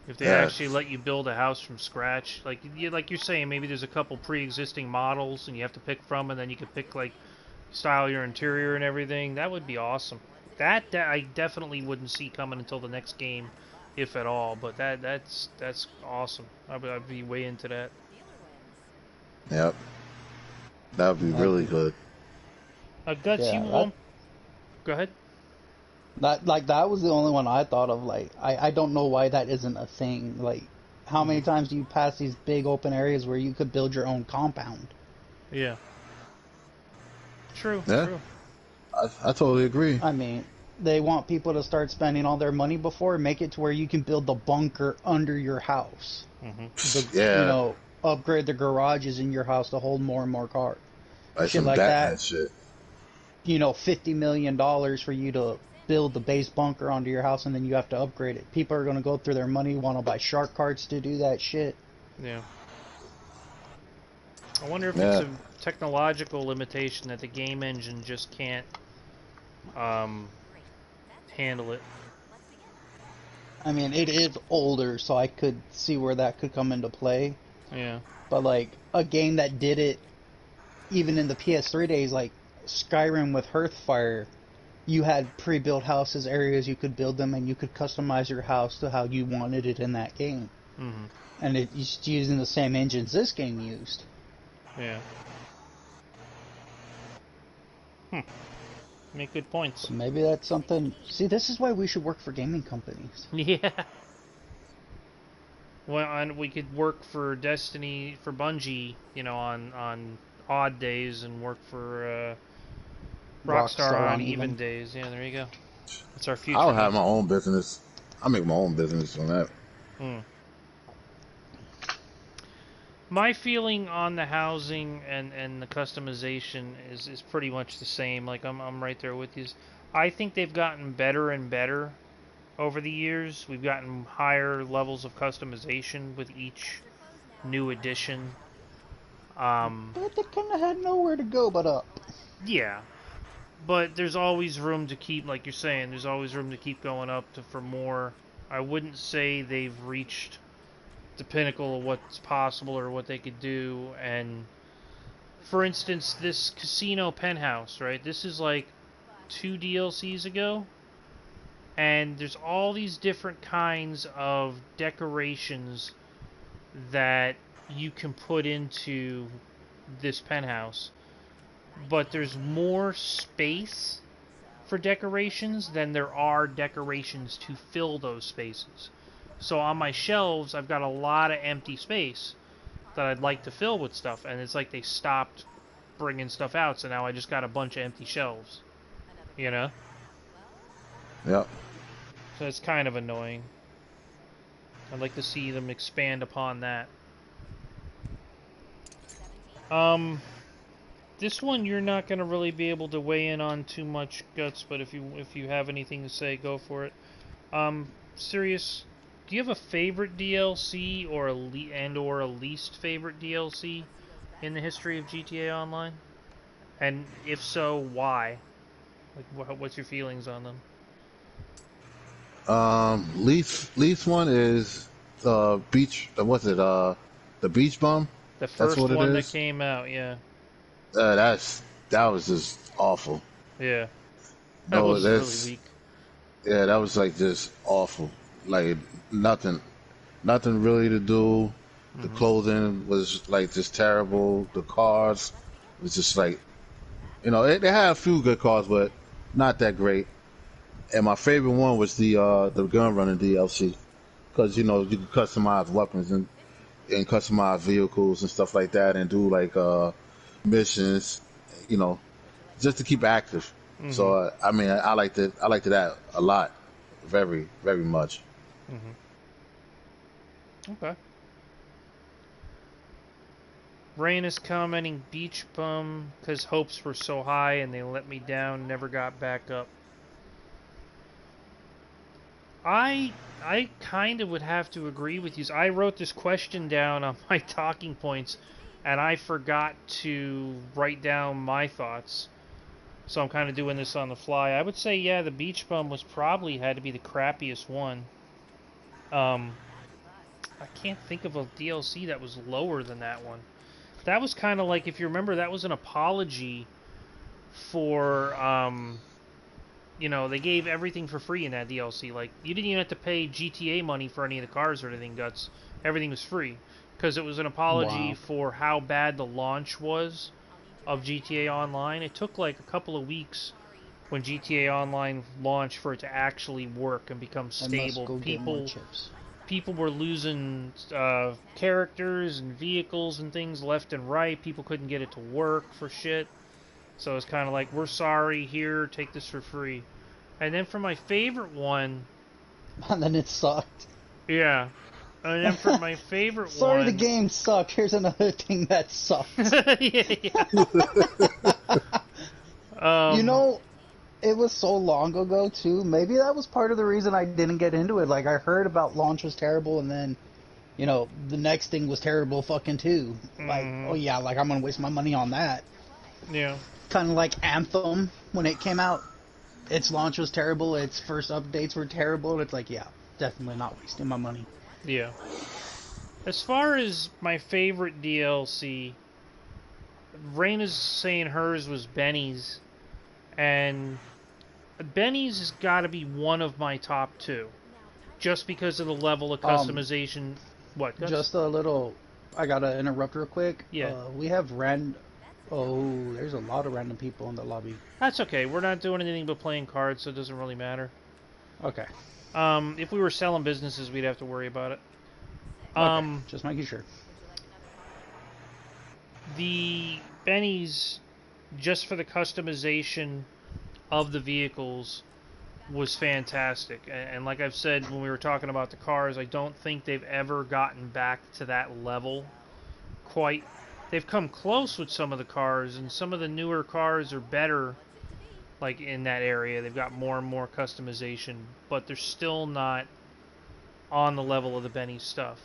B: If they
A: yeah.
B: actually let you build a house from scratch, like you're saying, maybe there's a couple pre-existing models and you have to pick from, and then you can pick like style your interior and everything. That would be awesome. That I definitely wouldn't see coming until the next game, if at all. But that's awesome. I'd be way into that.
A: Yep. That would be
C: Like,
A: really good.
B: Guts, you
C: yeah, that
B: go ahead.
C: that was the only one I thought of. Like, I don't know why that isn't a thing. Like, how many
B: Mm-hmm.
C: times do you pass these big open areas where you could build your own compound?
B: Yeah. True.
A: Yeah,
B: True.
A: I totally agree.
C: I mean, they want people to start spending all their money before, make it to where you can build the bunker under your house.
B: Mm-hmm.
A: Yeah,
C: Upgrade the garages in your house to hold more and more cars.
A: like
C: Shit
A: some
C: like that.
A: Batman shit.
C: $50 million for you to build the base bunker onto your house and then you have to upgrade it. People are going to go through their money, want to buy shark cards to do that shit.
B: Yeah. I wonder if it's
A: Yeah,
B: a technological limitation that the game engine just can't um, handle it.
C: I mean, it is older, so I could see where that could come into play.
B: Yeah.
C: But, like, a game that did it even in the PS3 days, like Skyrim with Hearthfire, you had pre-built houses, areas you could build them, and you could customize your house to how you wanted it in that game.
B: Mm-hmm.
C: And it's using the same engines this game used.
B: Yeah. Make good points.
C: So maybe that's something. See, this is why we should work for gaming companies.
B: Yeah. Well, and we could work for Destiny for Bungie, on odd days, and work for Rockstar on even days. Yeah, there you go. That's our future.
A: I'll have my own business. I'll make my own business on that.
B: Hmm. My feeling on the housing and the customization is pretty much the same. Like I'm right there with you. I think they've gotten better and better over the years. We've gotten higher levels of customization with each new edition.
C: But they kind of had nowhere to go but up.
B: Yeah, but there's always room to keep, like you're saying, there's always room to keep going up for more. I wouldn't say they've reached the pinnacle of what's possible or what they could do. And for instance, this casino penthouse, right? This is like 2 DLCs ago, and there's all these different kinds of decorations that you can put into this penthouse, but there's more space for decorations than there are decorations to fill those spaces. So on my shelves, I've got a lot of empty space that I'd like to fill with stuff, and it's like they stopped bringing stuff out, so now I just got a bunch of empty shelves. You know?
A: Yep.
B: So it's kind of annoying. I'd like to see them expand upon that. This one you're not gonna really be able to weigh in on too much, Guts. But if you have anything to say, go for it. Serious. Do you have a favorite DLC or a least favorite DLC in the history of GTA Online? And if so, why? Like, what's your feelings on them?
A: Least one is beach. What's it? The beach bum.
B: The
A: That's
B: first
A: what it
B: one that
A: is.
B: came out, yeah.
A: That was just awful.
B: Yeah. That
A: No,
B: was really
A: that's
B: weak.
A: yeah, that was like just awful. Like nothing, nothing really to do. The
B: Mm-hmm.
A: clothing was like just terrible. The cars was just like they had a few good cars, but not that great. And my favorite one was the gun running DLC because you could customize weapons and customize vehicles and stuff like that and do like missions, you know, just to keep active.
B: Mm-hmm.
A: So I mean, I liked it that a lot, very very much.
B: Mm-hmm. Okay. Rain is commenting beach bum because hopes were so high and they let me down, never got back up. I kind of would have to agree with you. So I wrote this question down on my talking points, and I forgot to write down my thoughts. So I'm kind of doing this on the fly. I would say, yeah, the beach bum was probably had to be the crappiest one. Um, I can't think of a DLC that was lower than that one. That was kind of like, if you remember, that was an apology for they gave everything for free in that DLC. Like, you didn't even have to pay GTA money for any of the cars or anything, Guts. Everything was free. Because it was an apology
C: Wow.
B: for how bad the launch was of GTA Online. It took like a couple of weeks when GTA Online launched for it to actually work and become
C: I must
B: stable.
C: go get more
B: People
C: chips.
B: people were losing characters and vehicles and things left and right. People couldn't get it to work for shit. So it's kind of like, we're sorry, here, take this for free. And then for my favorite one,
C: And then it sucked.
B: yeah. And then for my favorite
C: Sorry, the
B: one,
C: game sucked. Here's another thing that sucked.
B: yeah.
C: You know, it was so long ago too. Maybe that was part of the reason I didn't get into it. Like, I heard about launch was terrible, and then, the next thing was terrible fucking too. Like, oh yeah, like I'm gonna waste my money on that.
B: Yeah.
C: Kind of like Anthem when it came out. Its launch was terrible. Its first updates were terrible. And it's like, yeah, definitely not wasting my money.
B: Yeah. As far as my favorite DLC, Raina's saying hers was Benny's, and Benny's has got to be one of my top two, just because of the level of customization. What?
C: Just a little. I gotta interrupt real quick.
B: Yeah.
C: We have Oh, there's a lot of random people in the lobby.
B: That's okay. We're not doing anything but playing cards, so it doesn't really matter.
C: Okay.
B: If we were selling businesses, we'd have to worry about it.
C: Okay. Just making sure.
B: The Benny's, just for the customization of the vehicles, was fantastic. And like I've said when we were talking about the cars, I don't think they've ever gotten back to that level quite. They've come close with some of the cars, and some of the newer cars are better. Like in that area, they've got more and more customization, but they're still not on the level of the Benny stuff.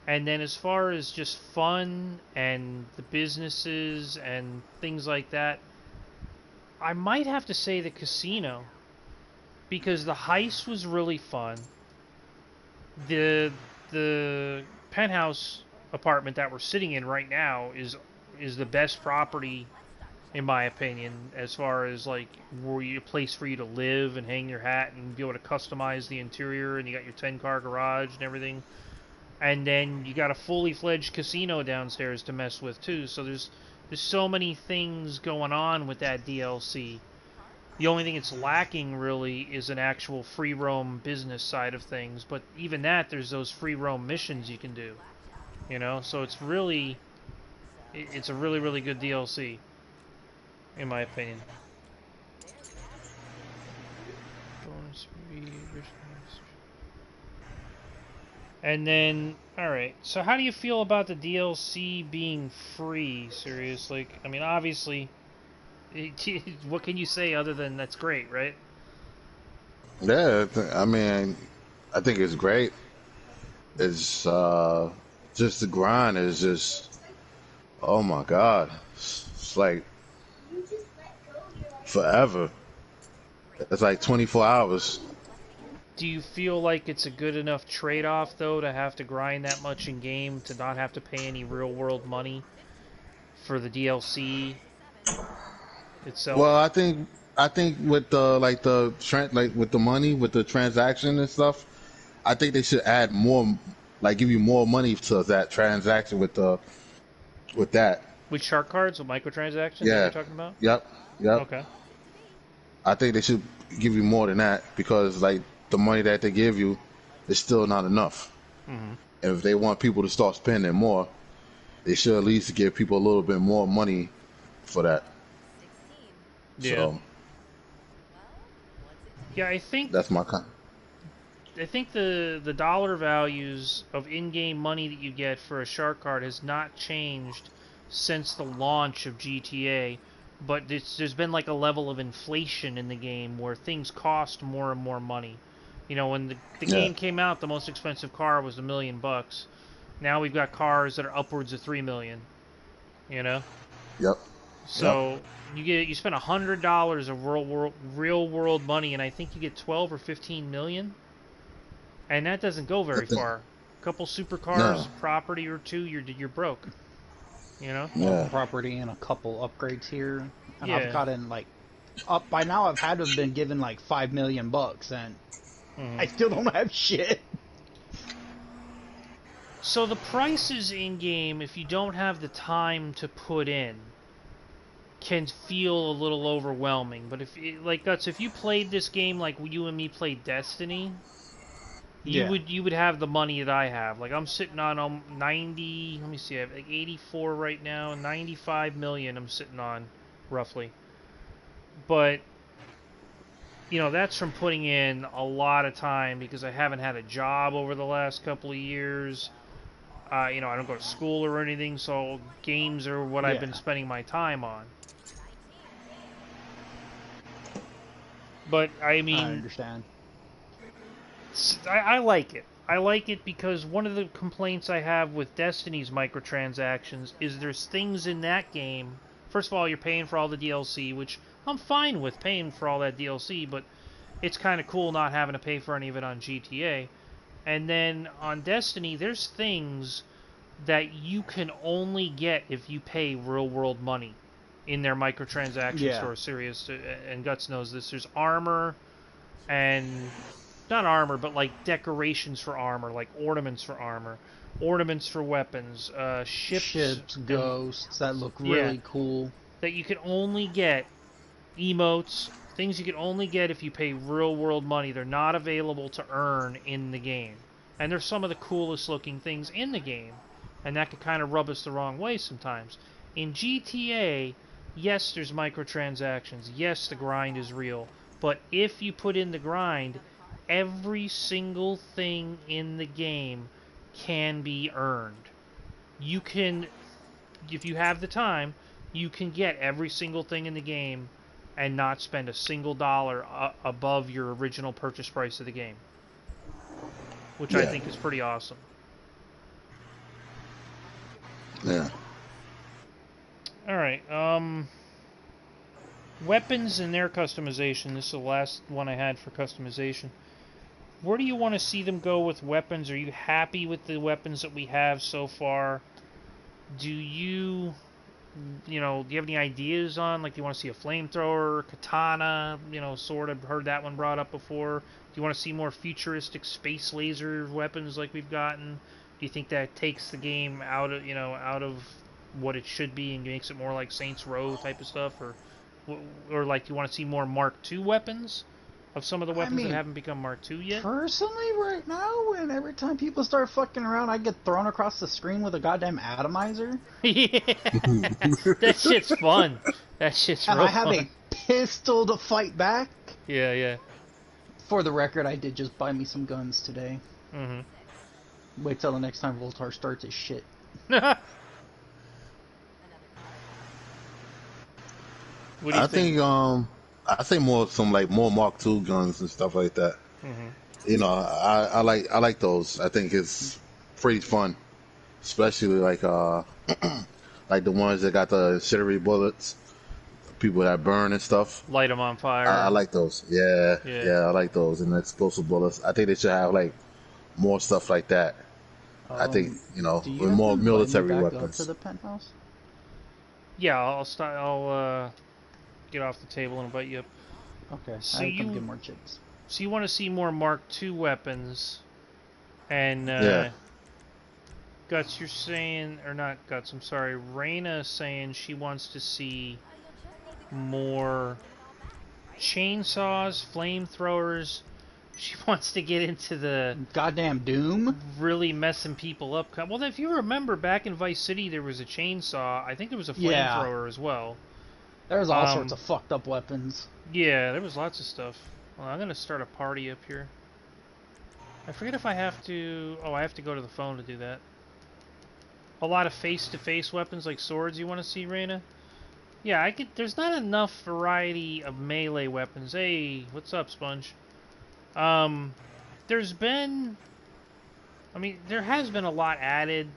B: And then as far as just fun and the businesses and things like that, I might have to say the casino, because the heist was really fun. The penthouse apartment that we're sitting in right now is the best property in my opinion, as far as like a place for you to live and hang your hat and be able to customize the interior, and you got your 10-car garage and everything. And then you got a fully fledged casino downstairs to mess with too. So there's so many things going on with that DLC. The only thing it's lacking really is an actual free roam business side of things. But even that, there's those free roam missions you can do. You know, so it's a really really good DLC, in my opinion. And then, alright, so how do you feel about the DLC being free, seriously? I mean, obviously, what can you say other than that's great, right?
A: Yeah, I mean, I think it's great. It's just the grind is just, oh my God, it's like forever. It's like 24 hours.
B: Do you feel like it's a good enough trade-off, though, to have to grind that much in-game to not have to pay any real-world money for the DLC itself?
A: Well, I think with the like with the money with the transaction and stuff, I think they should add more, like give you more money to that transaction with that.
B: With shark cards, with microtransactions that you're
A: Yeah.
B: talking about?
A: Yep. Yep.
B: Okay.
A: I think they should give you more than that because like the money that they give you is still not enough.
B: Mm-hmm.
A: And if they want people to start spending more, they should at least give people a little bit more money for that.
B: Yeah.
A: So
B: Yeah, I think
A: that's my kind.
B: the dollar values of in-game money that you get for a shark card has not changed since the launch of GTA, but there's been like a level of inflation in the game where things cost more and more money. You know, when the
A: Yeah.
B: game came out, the most expensive car was $1 million. Now we've got cars that are upwards of $3 million. You know,
A: Yep.
B: so you spend $100 of real world money, and I think you get 12 or 15 million. And that doesn't go very far. A couple supercars,
A: No.
B: property or two, you're broke. You know?
A: Yeah.
C: Property and a couple upgrades here, and
B: Yeah.
C: I've gotten like up by now. I've had to have been given like $5 million, and I still don't have shit.
B: So the prices in game, if you don't have the time to put in, can feel a little overwhelming. But if like Guts, if you played this game like you and me played Destiny, you would have the money that I have. Like I'm sitting on 90. Let me see. I have like 84 right now. 95 million. I'm sitting on, roughly. But you know that's from putting in a lot of time because I haven't had a job over the last couple of years. You know, I don't go to school or anything, so games are what I've been spending my time on. But I mean,
C: I understand.
B: I like it. I like it because one of the complaints I have with Destiny's microtransactions is there's things in that game. First of all, you're paying for all the DLC, which I'm fine with paying for all that DLC, but it's kind of cool not having to pay for any of it on GTA. And then on Destiny, there's things that you can only get if you pay real-world money in their microtransaction store. Serious, and Guts knows this. There's armor and not armor, but like decorations for armor, like ornaments for armor, ornaments for weapons, ships,
C: ghosts that look really cool.
B: That you can only get, emotes, things you can only get if you pay real world money. They're not available to earn in the game. And they're some of the coolest looking things in the game. And that could kind of rub us the wrong way sometimes. In GTA, yes, there's microtransactions. Yes, the grind is real. But if you put in the grind, every single thing in the game can be earned. you can, if you have the time, you can get every single thing in the game and not spend a single dollar above your original purchase price of the game, which I
A: Yeah.
B: think is pretty awesome.
A: Yeah.
B: All right. Weapons and their customization. This is the last one I had for customization. Where do you want to see them go with weapons? Are you happy with the weapons that we have so far? Do you do you have any ideas on, like, do you want to see a flamethrower, katana, sword? I've heard that one brought up before. Do you want to see more futuristic space laser weapons like we've gotten? Do you think that takes the game out of what it should be and makes it more like Saints Row type of stuff, or like, do you want to see more Mark II weapons of some of the
C: I
B: weapons that
C: mean,
B: haven't become Mark II yet?
C: personally, right now, and every time people start fucking around, I get thrown across the screen with a goddamn atomizer.
B: Yeah, that shit's fun. That shit's
C: And
B: real
C: I have
B: fun.
C: a pistol to fight back.
B: Yeah, yeah.
C: For the record, I did just buy me some guns today.
B: Mm-hmm.
C: Wait till the next time Voltar starts his shit.
B: What do you think?
A: I think more Mark II guns and stuff like that.
B: Mm-hmm.
A: I like those. I think it's pretty fun, especially like like the ones that got the incendiary bullets, people that burn and stuff.
B: Light them on fire.
A: I like those. Yeah,
B: Yeah.
A: yeah, I like those and explosive bullets. I think they should have like more stuff like that. I think
C: Do you
A: with
C: have to
A: more
C: invite me
A: military
C: back up
A: weapons.
C: to the penthouse?
B: Yeah, I'll get off the table and invite you up.
C: Okay,
B: So
C: I come get more chips.
B: So you want to see more Mark II weapons, and
A: Yeah.
B: Guts, you're saying, or not Guts? I'm sorry, Raina is saying she wants to see more chainsaws, flamethrowers. She wants to get into the
C: Goddamn Doom.
B: really messing people up. Well, if you remember, back in Vice City, there was a chainsaw. I think there was a flamethrower as well.
C: There's all sorts of fucked up weapons.
B: Yeah, there was lots of stuff. Well, I'm gonna start a party up here. I forget if I have to... Oh, I have to go to the phone to do that. A lot of face-to-face weapons like swords you want to see, Raina? Yeah, I could... There's not enough variety of melee weapons. Hey, what's up, Sponge? There's been... I mean, there has been a lot added,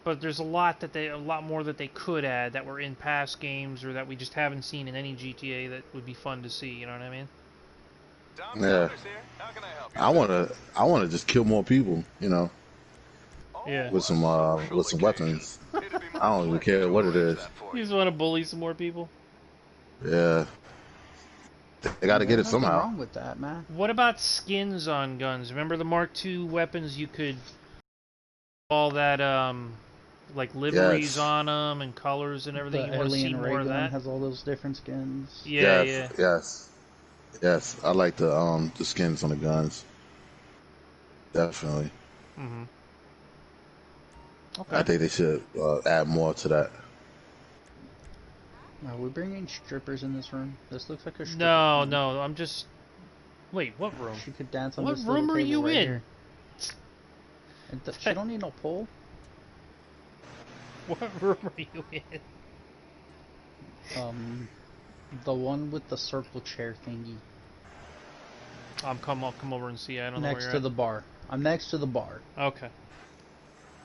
B: but there's a lot more that they could add that were in past games or that we just haven't seen in any GTA that would be fun to see, you know what I mean?
A: Yeah. I wanna just kill more people,
B: Yeah.
A: with some weapons. I don't even care what it is.
B: You just want to bully some more people?
A: Yeah. They got to get it
C: There's nothing
A: somehow.
C: wrong with that, man.
B: What about skins on guns? Remember the Mark II weapons? You could all that like liveries
A: Yes.
B: on them and colors and everything.
C: The
B: You want to see
C: alien
B: more
C: ray
B: of
C: gun
B: that?
C: has all those different skins.
B: Yeah,
A: Yes, yes, yes. I like the skins on the guns. Definitely.
B: yeah. Mm-hmm. Okay.
A: I think they should add more to that.
C: Are we bringing strippers in this room? This looks like a stripper.
B: No, no. I'm just. Wait, what room?
C: She could dance on
B: What
C: this
B: room
C: little
B: are
C: table
B: you
C: right
B: in?
C: here. She don't need no pole.
B: What room are you in?
C: The one with the circle chair thingy.
B: I'll come over and see. I don't know where
C: Next
B: you're
C: to
B: at.
C: the bar. I'm next to the bar.
B: Okay.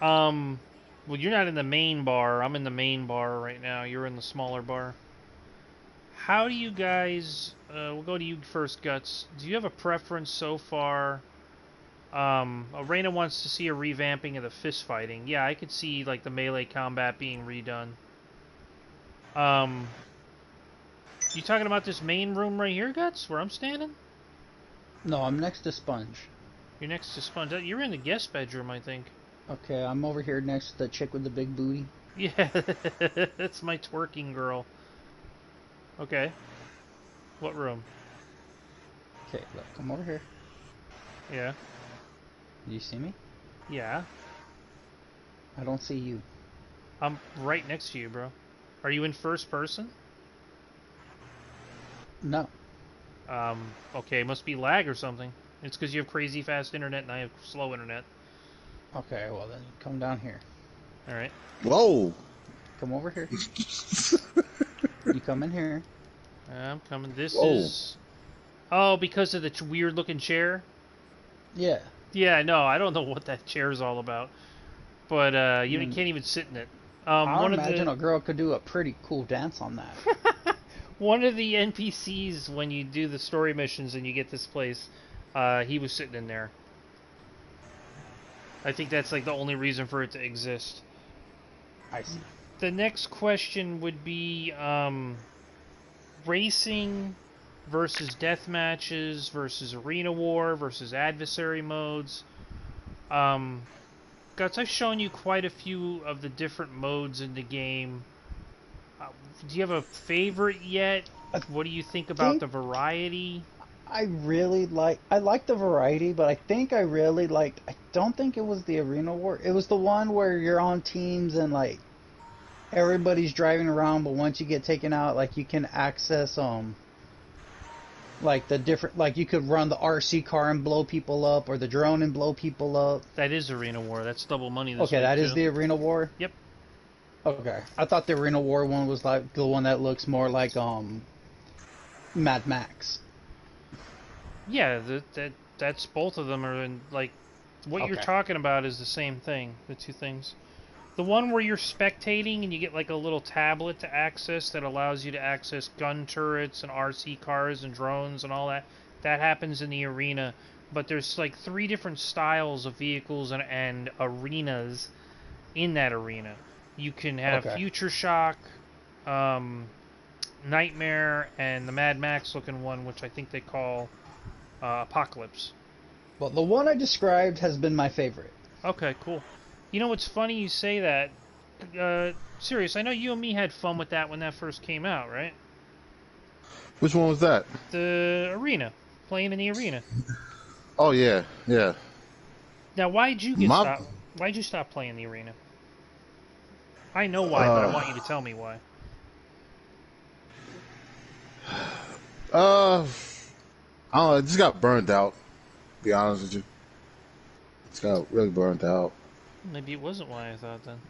B: Well, you're not in the main bar. I'm in the main bar right now. You're in the smaller bar. How do you guys... we'll go to you first, Guts. Do you have a preference so far? Arena wants to see a revamping of the fist fighting. Yeah, I could see, like, the melee combat being redone. You talking about this main room right here, Guts, where I'm standing?
C: No, I'm next to Sponge.
B: You're next to Sponge. You're in the guest bedroom, I think.
C: Okay, I'm over here next to the chick with the big booty.
B: Yeah, that's my twerking girl. Okay. What room?
C: Okay, look, I'm over here.
B: Yeah.
C: Do you see me?
B: Yeah.
C: I don't see you.
B: I'm right next to you, bro. Are you in first person?
C: No.
B: Okay, must be lag or something. It's because you have crazy fast internet and I have slow internet.
C: Okay, well then come down here.
B: All right.
A: Whoa.
C: Come over here. You come in here.
B: I'm coming. This
A: Whoa.
B: is. Oh, because of the weird looking chair?
C: Yeah.
B: Yeah, no, I don't know what that chair is all about. But you
C: Mm,
B: can't even sit in it.
C: I
B: One of
C: imagine
B: the
C: a girl could do a pretty cool dance on that.
B: one of the NPCs when you do the story missions and you get this place, he was sitting in there. I think that's like the only reason for it to exist.
C: I see.
B: The next question would be racing versus death matches versus arena war versus adversary modes. Guys, I've shown you quite a few of the different modes in the game. Do you have a favorite yet?
C: I
B: What do you think about
C: think
B: the variety?
C: I like the variety, but I think I really liked. I don't think it was the Arena War. It was the one where you're on teams and like everybody's driving around, but once you get taken out, like you can access like the different, like you could run the RC car and blow people up, or the drone and blow people up.
B: That is arena war. That's double money this
C: Okay,
B: week
C: that is
B: too.
C: the Arena War.
B: Yep.
C: Okay, I thought the Arena War one was like the one that looks more like Mad Max.
B: Yeah, that's both of them are in like what you're
C: Okay.
B: talking about is the same thing. The two things. The one where you're spectating and you get like a little tablet to access that allows you to access gun turrets and RC cars and drones and all that. That happens in the arena. But there's like 3 different styles of vehicles and arenas in that arena. You can have
C: Okay.
B: Future Shock, Nightmare, and the Mad Max looking one, which I think they call Apocalypse.
C: Well, the one I described has been my favorite.
B: Okay, cool. You know what's funny you say that? Serious, I know you and me had fun with that when that first came out, right?
A: Which one was that?
B: The arena. Playing in the arena.
A: Oh yeah, yeah.
B: Now, why'd you
A: My
B: Why'd you stop playing the arena? I know why, but I
A: uh
B: want you to tell me why.
A: uh I don't know, it just got burned out, to be honest with you. It's got really burned out.
B: Maybe it wasn't why I thought then.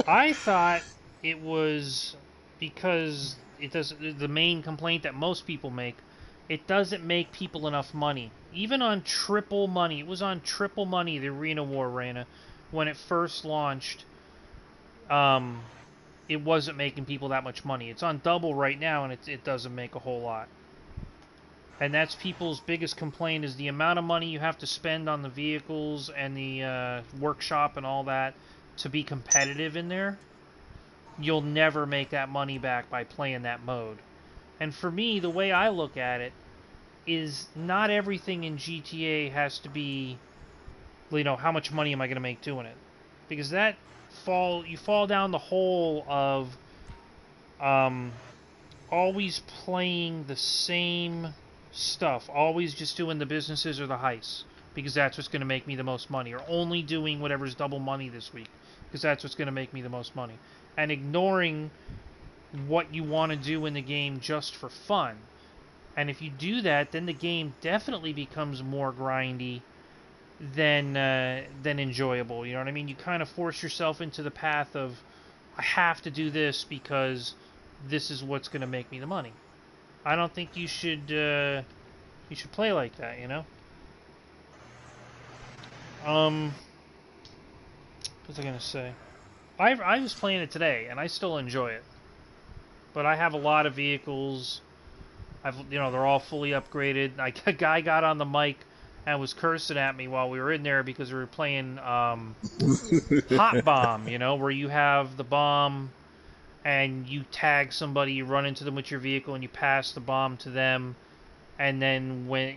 B: I thought it was because it does the main complaint that most people make. It doesn't make people enough money. Even on triple money, it was on triple money. The Arena War arena when it first launched. It wasn't making people that much money. It's on double right now, and it doesn't make a whole lot. And that's people's biggest complaint is the amount of money you have to spend on the vehicles and the workshop and all that to be competitive in there. You'll never make that money back by playing that mode. And for me, the way I look at it is not everything in GTA has to be, how much money am I going to make doing it? Because you fall down the hole of always playing the same stuff, always just doing the businesses or the heists, because that's what's going to make me the most money, or only doing whatever's double money this week, because that's what's going to make me the most money, and ignoring what you want to do in the game just for fun. And if you do that, then the game definitely becomes more grindy than enjoyable. You know what I mean? You kind of force yourself into the path of, I have to do this because this is what's going to make me the money. I don't think you should play like that, you know? What was I going to say? I was playing it today, and I still enjoy it. But I have a lot of vehicles. They're all fully upgraded. A guy got on the mic and was cursing at me while we were in there because we were playing Hot Bomb, where you have the bomb and you tag somebody, you run into them with your vehicle, and you pass the bomb to them. And then when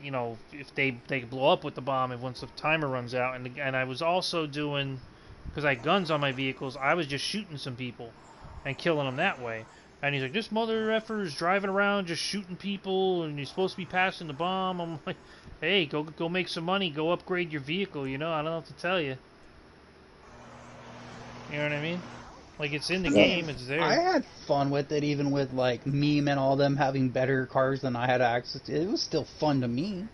B: if they blow up with the bomb, and once the timer runs out, and I was also doing, because I had guns on my vehicles, I was just shooting some people and killing them that way. And he's like, this mother effer is driving around just shooting people, and you're supposed to be passing the bomb. I'm like, hey, go make some money, go upgrade your vehicle. I don't know what to tell you. You know what I mean? Like, it's in the game, it's there.
C: I had fun with it, even with like Meme and all them having better cars than I had access to. It was still fun to me.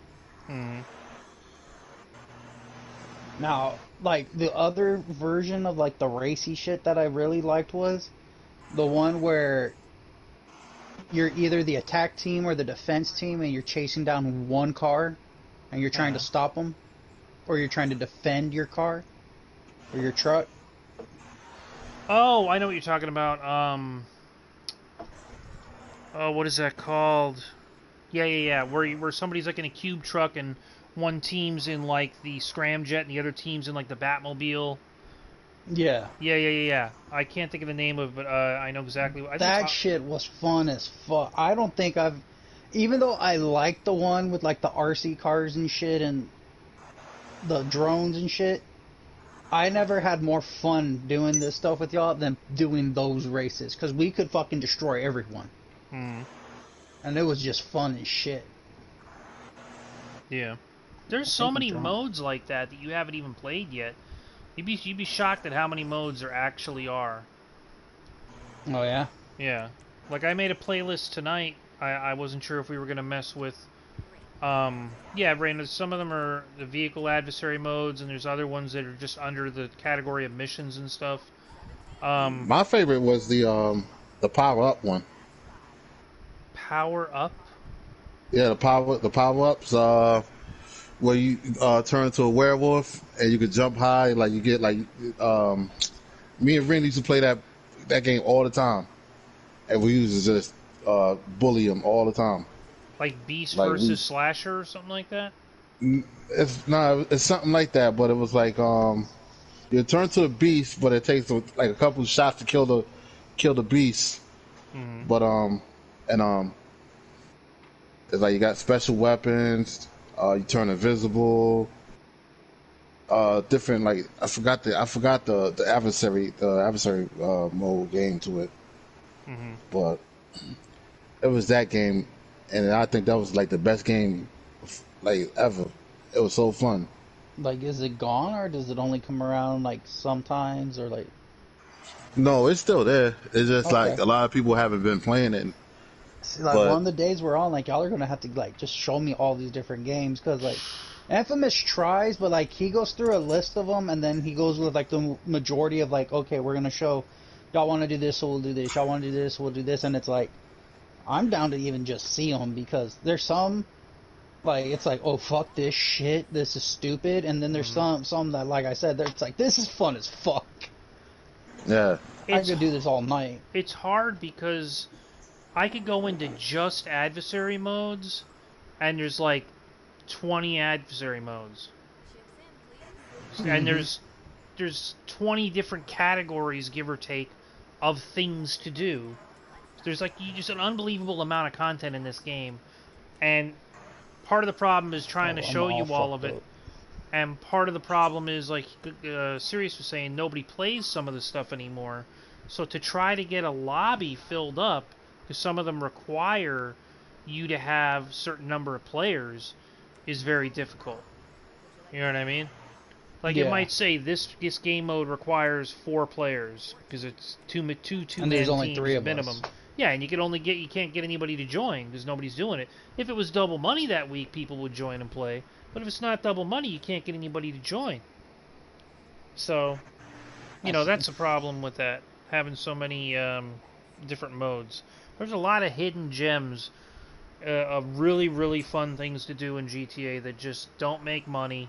C: Now, like the other version of like the racy shit that I really liked was the one where you're either the attack team or the defense team and you're chasing down one car and you're trying to stop them, or you're trying to defend your car or your truck.
B: Oh, I know what you're talking about. Oh, what is that called? Yeah. Where somebody's like in a cube truck and one team's in like the scramjet and the other team's in like the Batmobile.
C: Yeah.
B: Yeah. I can't think of the name of it, but I know exactly what. I think
C: That shit was fun as fuck. I don't think I've, even though I like the one with like the RC cars and shit and the drones and shit, I never had more fun doing this stuff with y'all than doing those races because we could fucking destroy everyone. And it was just fun as shit.
B: Yeah. There's so many modes like that that you haven't even played yet. You'd be shocked at how many modes there actually are.
C: Oh yeah?
B: Yeah. Like I made a playlist tonight. I wasn't sure if we were gonna mess with yeah, Brandon, some of them are the vehicle adversary modes and there's other ones that are just under the category of missions and stuff.
A: My favorite was the power up one.
B: Power up?
A: Yeah, the power ups. Where you turn into a werewolf and you could jump high, like you get like me and Ren used to play that game all the time, and we used to just bully him all the time.
B: Like Beast
A: Like
B: versus Slasher or something like that?
A: it's something like that, but it was like you turn to a beast, but it takes like a couple of shots to kill the beast. But and it's like you got special weapons. You turn invisible. Different like I forgot the adversary mode game to it, but it was that game, and I think that was like the best game like ever. It was so fun.
C: Like, is it gone or does it only come around like sometimes or like?
A: No, it's still there. It's just like
C: Okay.
A: a lot of people haven't been playing it.
C: See, like one
A: But
C: of the days we're on, like y'all are gonna have to like just show me all these different games because like Infamous tries, but like he goes through a list of them and then he goes with like the majority of like, okay, we're gonna show y'all want to do this, so we'll do this. Y'all want to do this, we'll do this, and it's like I'm down to even just see them because there's some like it's like, oh fuck this shit, this is stupid, and then there's some that like I said, it's like this is fun as fuck.
A: yeah,
C: I could do this all night.
B: It's hard because I could go into just adversary modes, and there's like 20 adversary modes, and there's 20 different categories, give or take, of things to do. There's like just an unbelievable amount of content in this game, and part of the problem is trying to show you all of it. And part of the problem is, like Sirius was saying, nobody plays some of this stuff anymore. So to try to get a lobby filled up, because some of them require you to have a certain number of players, is very difficult. You know what I mean? Like it might say this game mode requires 4 players because it's two man teams
C: 3 of
B: minimum.
C: Us.
B: Yeah, and you can't get anybody to join because nobody's doing it. If it was double money that week, people would join and play. But if it's not double money, you can't get anybody to join. So, that's a problem with that, having so many different modes. There's a lot of hidden gems of really, really fun things to do in GTA that just don't make money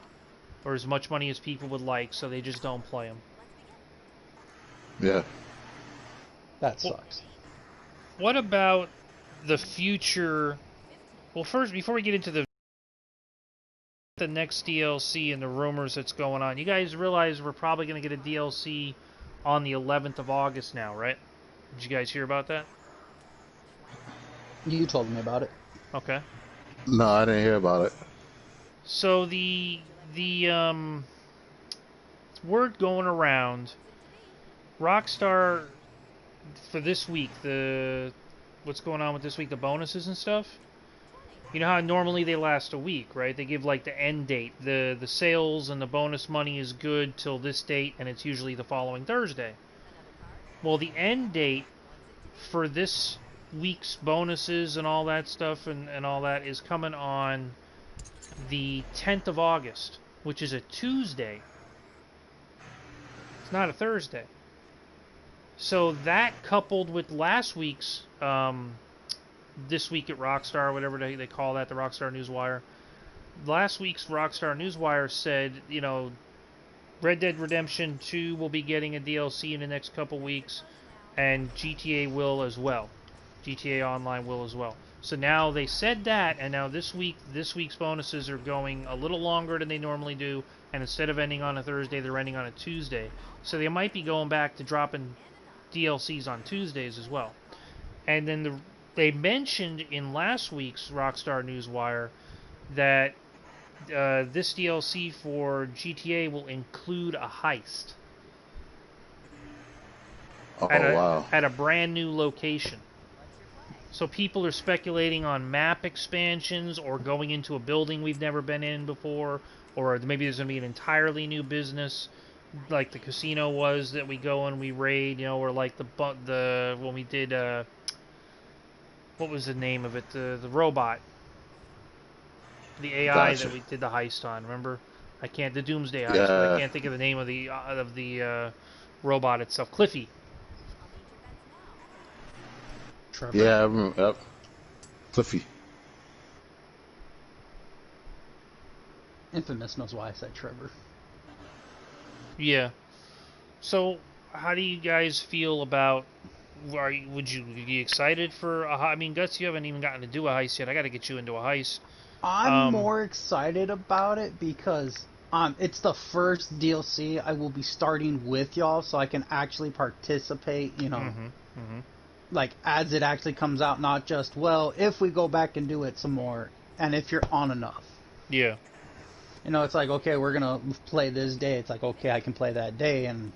B: or as much money as people would like, so they just don't play them.
A: yeah.
C: That sucks.
B: What about the future? Well, first, before we get into the next DLC and the rumors that's going on, you guys realize we're probably going to get a DLC on the 11th of August now, right? Did you guys hear about that?
C: You told me about it.
B: Okay.
A: No, I didn't hear about it.
B: So the word going around, Rockstar for this week, what's going on with this week, the bonuses and stuff. You know how normally they last a week, right? They give like the end date. The sales and the bonus money is good till this date, and it's usually the following Thursday. Well, the end date for this week's bonuses and all that stuff and all that is coming on the 10th of August, which is a Tuesday. It's not a Thursday. So that coupled with last week's, This Week at Rockstar, whatever they call that, the Rockstar Newswire. Last week's Rockstar Newswire said, you know, Red Dead Redemption 2 will be getting a DLC in the next couple weeks, and GTA will as well. GTA Online will as well. So now they said that, and now this week's bonuses are going a little longer than they normally do, and instead of ending on a Thursday, they're ending on a Tuesday. So they might be going back to dropping DLCs on Tuesdays as well. And then they mentioned in last week's Rockstar Newswire that this DLC for GTA will include a heist
A: Oh, wow.
B: at a brand new location. So people are speculating on map expansions or going into a building we've never been in before, or maybe there's going to be an entirely new business, like the casino was that we go and we raid, you know, or like the when we did what was the name of it? The robot, the AI
A: Gotcha.
B: that we did the heist on. Remember? The Doomsday heist, but I
A: Yeah.
B: can't think of the name of the robot itself. Cliffy.
C: Trevor.
A: Yeah, I remember. Yep. Cliffy.
C: Infamous knows why I said Trevor.
B: Yeah. So, how do you guys feel about? Would you be excited for a? I mean, Guts, you haven't even gotten to do a heist yet. I got to get you into a heist.
C: I'm more excited about it because it's the first DLC I will be starting with y'all, so I can actually participate. You know, like as it actually comes out, not just if we go back and do it some more, and if you're on enough.
B: Yeah.
C: You know, it's like, okay, we're gonna play this day. It's like, okay, I can play that day and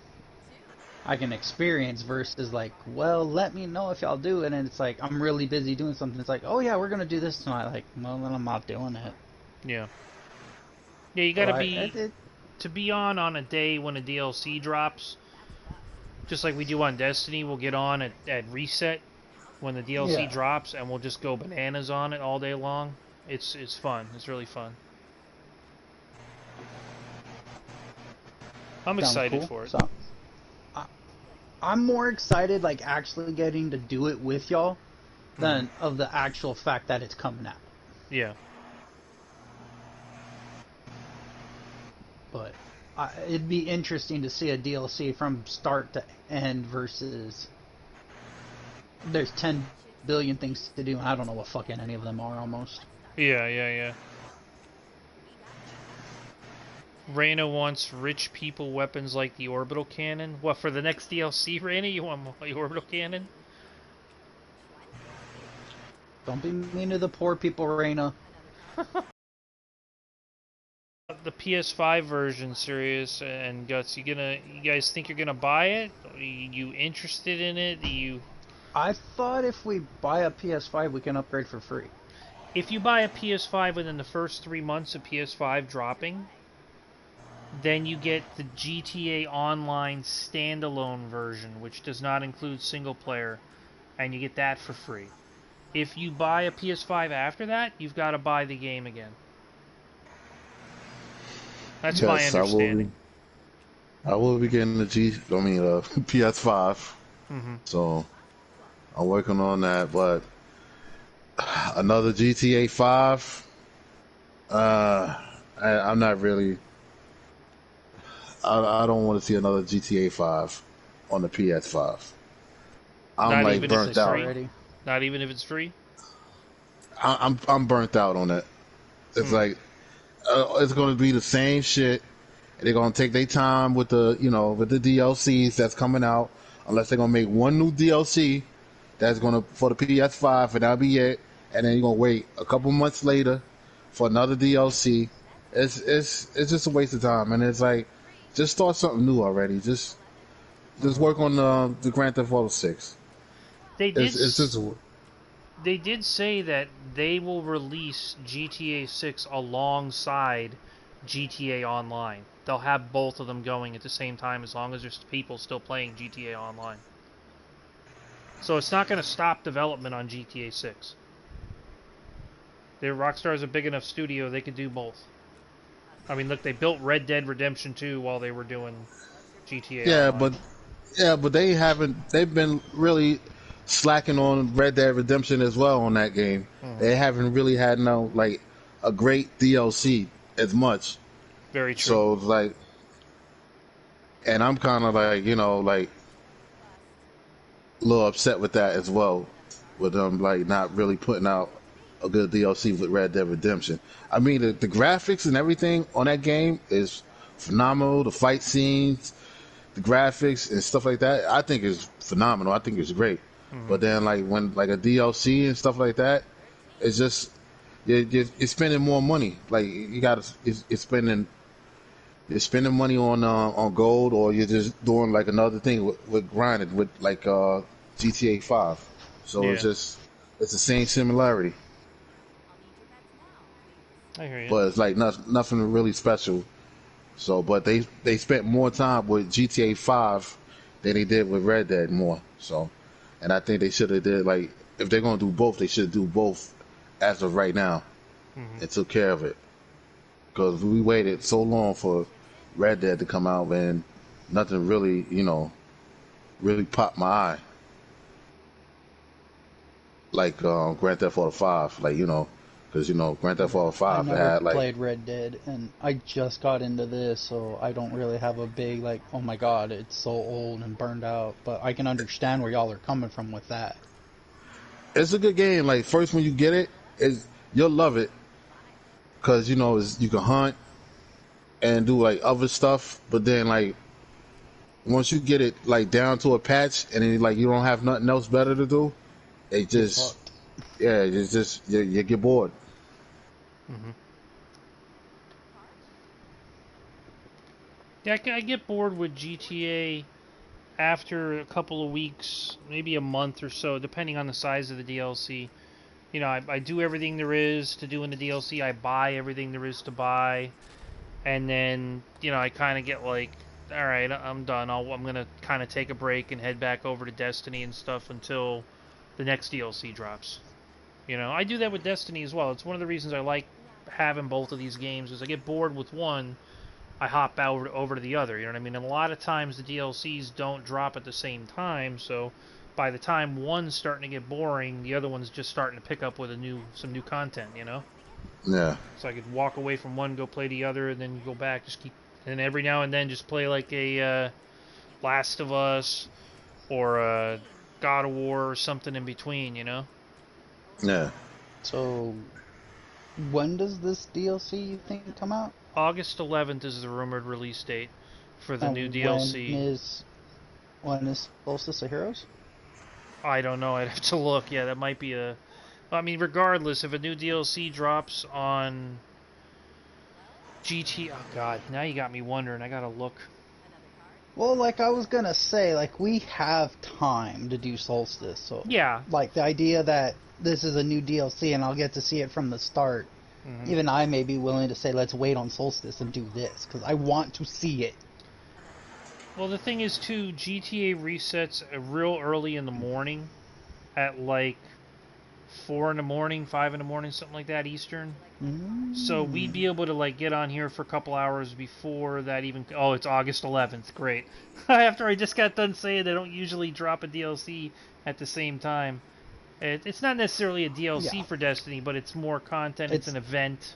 C: I can experience versus like, let me know if y'all do it. And it's like, I'm really busy doing something. It's like, oh yeah, we're gonna do this tonight. Like, well, then I'm not doing it.
B: Yeah. Yeah, you gotta to be on a day when a DLC drops. Just like we do on Destiny, we'll get on at reset when the DLC drops, and we'll just go bananas on it all day long. It's fun. It's really fun. I'm excited for it.
C: So, I'm more excited, like, actually getting to do it with y'all than of the actual fact that it's coming out.
B: Yeah.
C: But it'd be interesting to see a DLC from start to end versus there's 10 billion things to do, and I don't know what fucking any of them are almost.
B: Yeah. Reyna wants rich people weapons like the orbital cannon. What, for the next DLC, Reyna? You want the orbital cannon?
C: Don't be mean to the poor people, Reyna.
B: The PS5 version, Serious and Guts, you guys think you're gonna buy it? Are you interested in it?
C: I thought if we buy a PS5, we can upgrade for free.
B: If you buy a PS5 within the first 3 months of PS5 dropping, then you get the GTA Online standalone version, which does not include single player, and you get that for free. If you buy a PS5 after that, you've got to buy the game again. That's my understanding.
A: I will be getting the PS5. So I'm working on that, but another GTA 5. I'm not really. I don't want to see another GTA 5 on the PS5. I'm like burnt out
B: already. Not even if it's free.
A: I'm burnt out on it. It's like it's going to be the same shit. They're going to take their time with the DLCs that's coming out, unless they're going to make one new DLC that's going to for the PS5, and that'll be it. And then you're going to wait a couple months later for another DLC. It's just a waste of time, and it's like, just start something new already. Just work on the Grand Theft Auto 6.
B: They did say that they will release GTA 6 alongside GTA Online. They'll have both of them going at the same time as long as there's people still playing GTA Online. So it's not going to stop development on GTA 6. Rockstar is a big enough studio, they could do both. I mean, look, they built Red Dead Redemption 2 while they were doing GTA
A: Yeah,
B: Online.
A: but they haven't. They've been really slacking on Red Dead Redemption as well on that game.
B: Mm-hmm.
A: They haven't really had no like a great DLC as much.
B: Very true.
A: So it's like, and I'm kind of like like a little upset with that as well, with them like not really putting out a good DLC with Red Dead Redemption. I mean, the graphics and everything on that game is phenomenal. The fight scenes, the graphics and stuff like that, I think is phenomenal. I think it's great.
B: Mm-hmm.
A: But then like when like a DLC and stuff like that, it's just you're spending more money. Like you got to it's spending you're spending money on gold, or you're just doing like another thing with grinding with like GTA 5. So
B: Yeah,
A: it's the same similarity,
B: I hear you.
A: but it's like nothing really special. So, but they spent more time with GTA 5 than they did with Red Dead more. So, and I think they should have did like if they're gonna do both, they should do both as of right now
B: Mm-hmm.
A: and took care of it, because we waited so long for Red Dead to come out and nothing really really popped my eye like Grand Theft Auto 5, like because Grand Theft Auto
C: I
A: 5
C: never
A: had like
C: played Red Dead, and I just got into this, so I don't really have a big, like, oh my god, it's so old and burned out. But I can understand where y'all are coming from with that.
A: it's a good game. Like first when you get it, is you'll love it because you can hunt and do like other stuff, but then like once you get it like down to a patch and then like you don't have nothing else better to do, it
C: Get
A: just
C: fucked.
A: yeah, it's just you get bored.
B: Mm-hmm. Yeah, I get bored with GTA after a couple of weeks, maybe a month or so, depending on the size of the DLC. I do everything there is to do in the DLC. I buy everything there is to buy, and then I kind of get like, all right, I'm done. I'm gonna kind of take a break and head back over to Destiny and stuff until the next DLC drops. I do that with Destiny as well. It's one of the reasons I like having both of these games. Is I get bored with one, I hop over to the other. You know what I mean? And a lot of times the DLCs don't drop at the same time, so by the time one's starting to get boring, the other one's just starting to pick up with some new content.
A: Yeah,
B: So I could walk away from one, go play the other, and then go back. And every now and then just play like a Last of Us or a God of War or something in between.
A: yeah.
C: So, when does this DLC you think come out?
B: August 11th is the rumored release date for the new
C: And when
B: DLC.
C: is Solstice of Heroes?
B: I don't know. I'd have to look. Yeah, that might be a. I mean, regardless, if a new DLC drops on GT, oh god, now you got me wondering. I gotta look.
C: Well, like I was gonna say, like we have time to do Solstice, so
B: Yeah.
C: like the idea that this is a new DLC and I'll get to see it from the start.
B: Mm-hmm.
C: Even I may be willing to say, let's wait on Solstice and do this because I want to see it.
B: Well, the thing is, too, GTA resets real early in the morning, at like 4 in the morning, 5 in the morning, something like that Eastern. So we'd be able to like get on here for a couple hours before that even. Oh, it's August 11th. Great. After I just got done saying they don't usually drop a DLC at the same time. It's not necessarily a DLC
C: Yeah.
B: for Destiny, but it's more content. It's an event,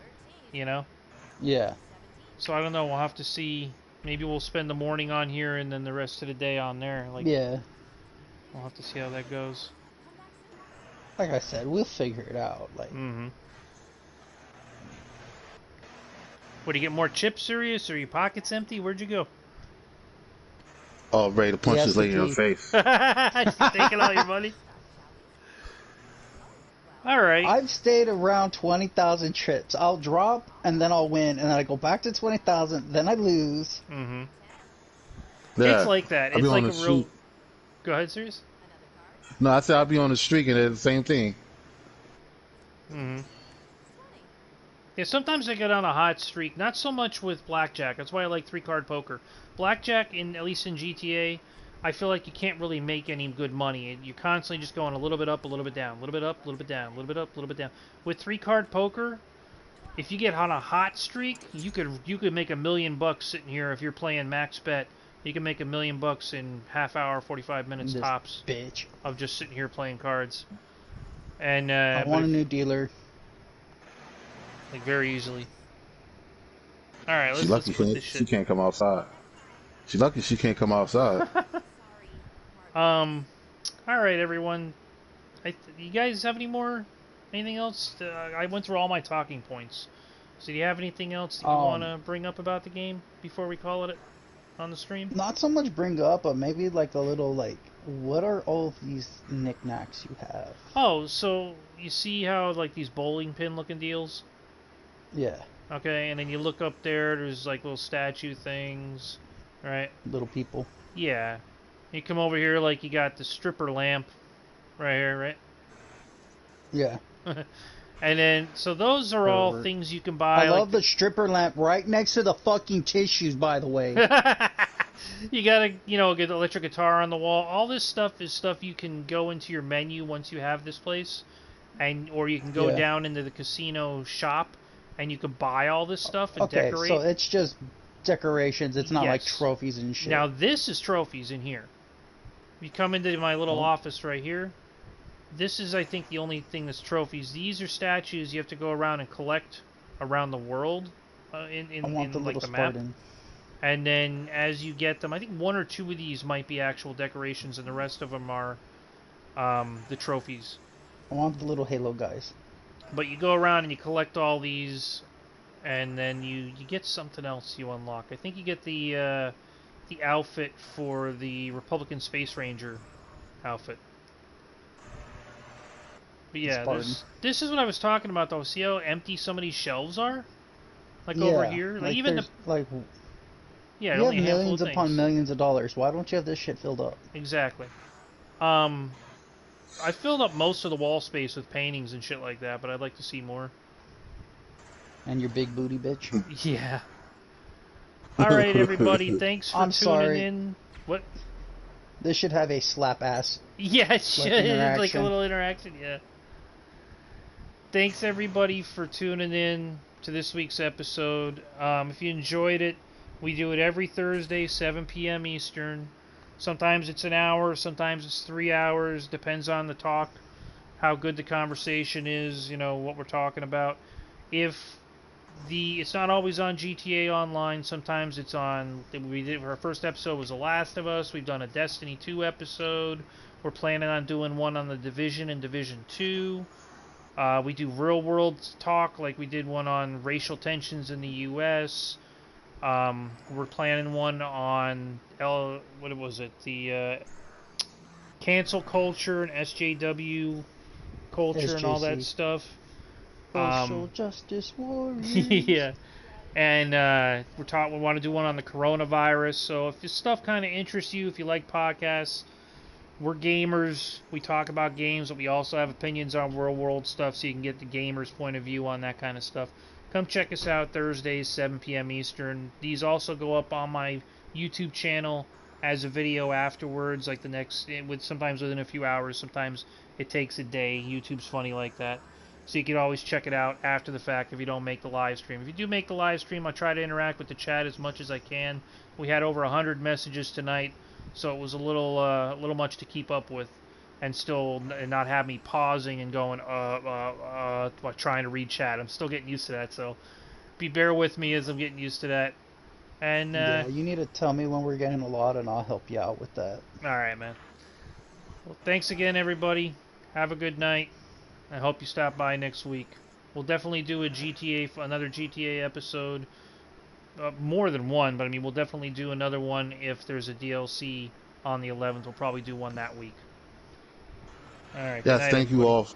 C: Yeah.
B: So I don't know. We'll have to see. Maybe we'll spend the morning on here and then the rest of the day on there.
C: Yeah.
B: We'll have to see how that goes.
C: Like I said, we'll figure it out. Like.
B: Mm-hmm. What, do you get more chips, Sirius? Or your pockets empty? Where'd you go?
A: Oh, ready to punch this lady in her face.
B: She's taking all your money? Alright.
C: I've stayed around 20,000 trips. I'll drop, and then I'll win, and then I go back to 20,000, then I lose.
B: Mm-hmm.
A: Yeah.
B: It's like that.
A: I'll
B: It's
A: be
B: like
A: on
B: a
A: the
B: real...
A: street.
B: Go ahead, Sirius.
A: No, I said I'll be on the streak and it's the same thing.
B: Mm-hmm. Yeah, sometimes I get on a hot streak. Not so much with blackjack. That's why I like three-card poker. Blackjack, at least in GTA, I feel like you can't really make any good money. You're constantly just going a little bit up, a little bit down, a little bit up, a little bit down, a little bit up, a little bit down. With three-card poker, if you get on a hot streak, you could make $1 million sitting here if you're playing max bet You can make $1 million in half hour, 45 minutes
C: This
B: tops
C: bitch.
B: of just sitting here playing cards. And
C: I want a new dealer.
B: like very easily. All right,
A: She
B: let's
A: lucky
B: put
A: she,
B: this
A: she
B: shit.
A: can't come outside. She lucky she can't come outside.
B: All right, everyone. You guys have anything else? I went through all my talking points. So do you have anything else that you want to bring up about the game before we call it on the stream?
C: Not so much bring up, but maybe like a little like, what are all these knickknacks you have?
B: Oh, so you see how like these bowling pin looking deals?
C: Yeah,
B: Okay, and then you look up there. There's like little statue things, right?
C: little people.
B: Yeah. You come over here like you got the stripper lamp right here, right?
C: Yeah.
B: And then, so those are all
C: Pervert.
B: things you can
C: I
B: buy.
C: love the stripper lamp right next to the fucking tissues, by the way.
B: You gotta, get the electric guitar on the wall. All this stuff is stuff you can go into your menu once you have this place, or you can go
C: Yeah.
B: down into the casino shop, and you can buy all this stuff and
C: Okay,
B: decorate.
C: so it's just decorations. It's not like
B: Yes.
C: trophies and shit.
B: Now this is trophies in here. You come into my little office right here. This is, I think, the only thing that's trophies. These are statues you have to go around and collect around the world in like the map.
C: Spartan.
B: And then as you get them, I think 1 or 2 of these might be actual decorations, and the rest of them are the trophies.
C: I want the little Halo guys.
B: But you go around and you collect all these, and then you get something else you unlock. I think you get the outfit for the Republican Space Ranger outfit. But yeah, this is what I was talking about, though. See how empty some of these shelves are? Like over here? Like even the...
C: Like,
B: yeah,
C: you
B: only
C: have
B: a handful
C: millions
B: of
C: upon
B: things.
C: millions of dollars. Why don't you have this shit filled up?
B: Exactly. I filled up most of the wall space with paintings and shit like that, but I'd like to see more.
C: And your big booty bitch.
B: Yeah. Alright, everybody. Thanks for tuning in. What?
C: This should have a slap ass.
B: Yeah, it should. Like a
C: interaction.
B: little interaction, yeah. Thanks, everybody, for tuning in to this week's episode. If you enjoyed it, we do it every Thursday, 7 p.m. Eastern. Sometimes it's an hour, sometimes it's 3 hours. Depends on the talk, how good the conversation is, what we're talking about. It's not always on GTA Online. Sometimes it's on. Our first episode was The Last of Us. We've done a Destiny 2 episode. We're planning on doing one on the Division and Division 2. We do real world talk, like we did one on racial tensions in the U.S. We're planning one on what was it? The cancel culture and SJW culture and all that stuff.
C: Social justice warriors.
B: Yeah, and we want to do one on the coronavirus. So if this stuff kind of interests you, if you like podcasts, we're gamers. We talk about games, but we also have opinions on real world stuff, so you can get the gamer's point of view on that kind of stuff. Come check us out Thursdays, 7 p.m. Eastern. These also go up on my YouTube channel as a video afterwards, like sometimes within a few hours. Sometimes it takes a day. YouTube's funny like that. So you can always check it out after the fact if you don't make the live stream. If you do make the live stream, I try to interact with the chat as much as I can. We had over 100 messages tonight, so it was a little much to keep up with, and still not have me pausing and going trying to read chat. I'm still getting used to that, so bear with me as I'm getting used to that. And
C: yeah, you need to tell me when we're getting a lot, and I'll help you out with that.
B: All right, man. Well, thanks again, everybody. Have a good night. I hope you stop by next week. We'll definitely do another GTA episode. More than one, but we'll definitely do another one if there's a DLC on the 11th. We'll probably do one that week. All right.
A: Yes,
B: Good night,
A: thank you
B: everybody.
A: all.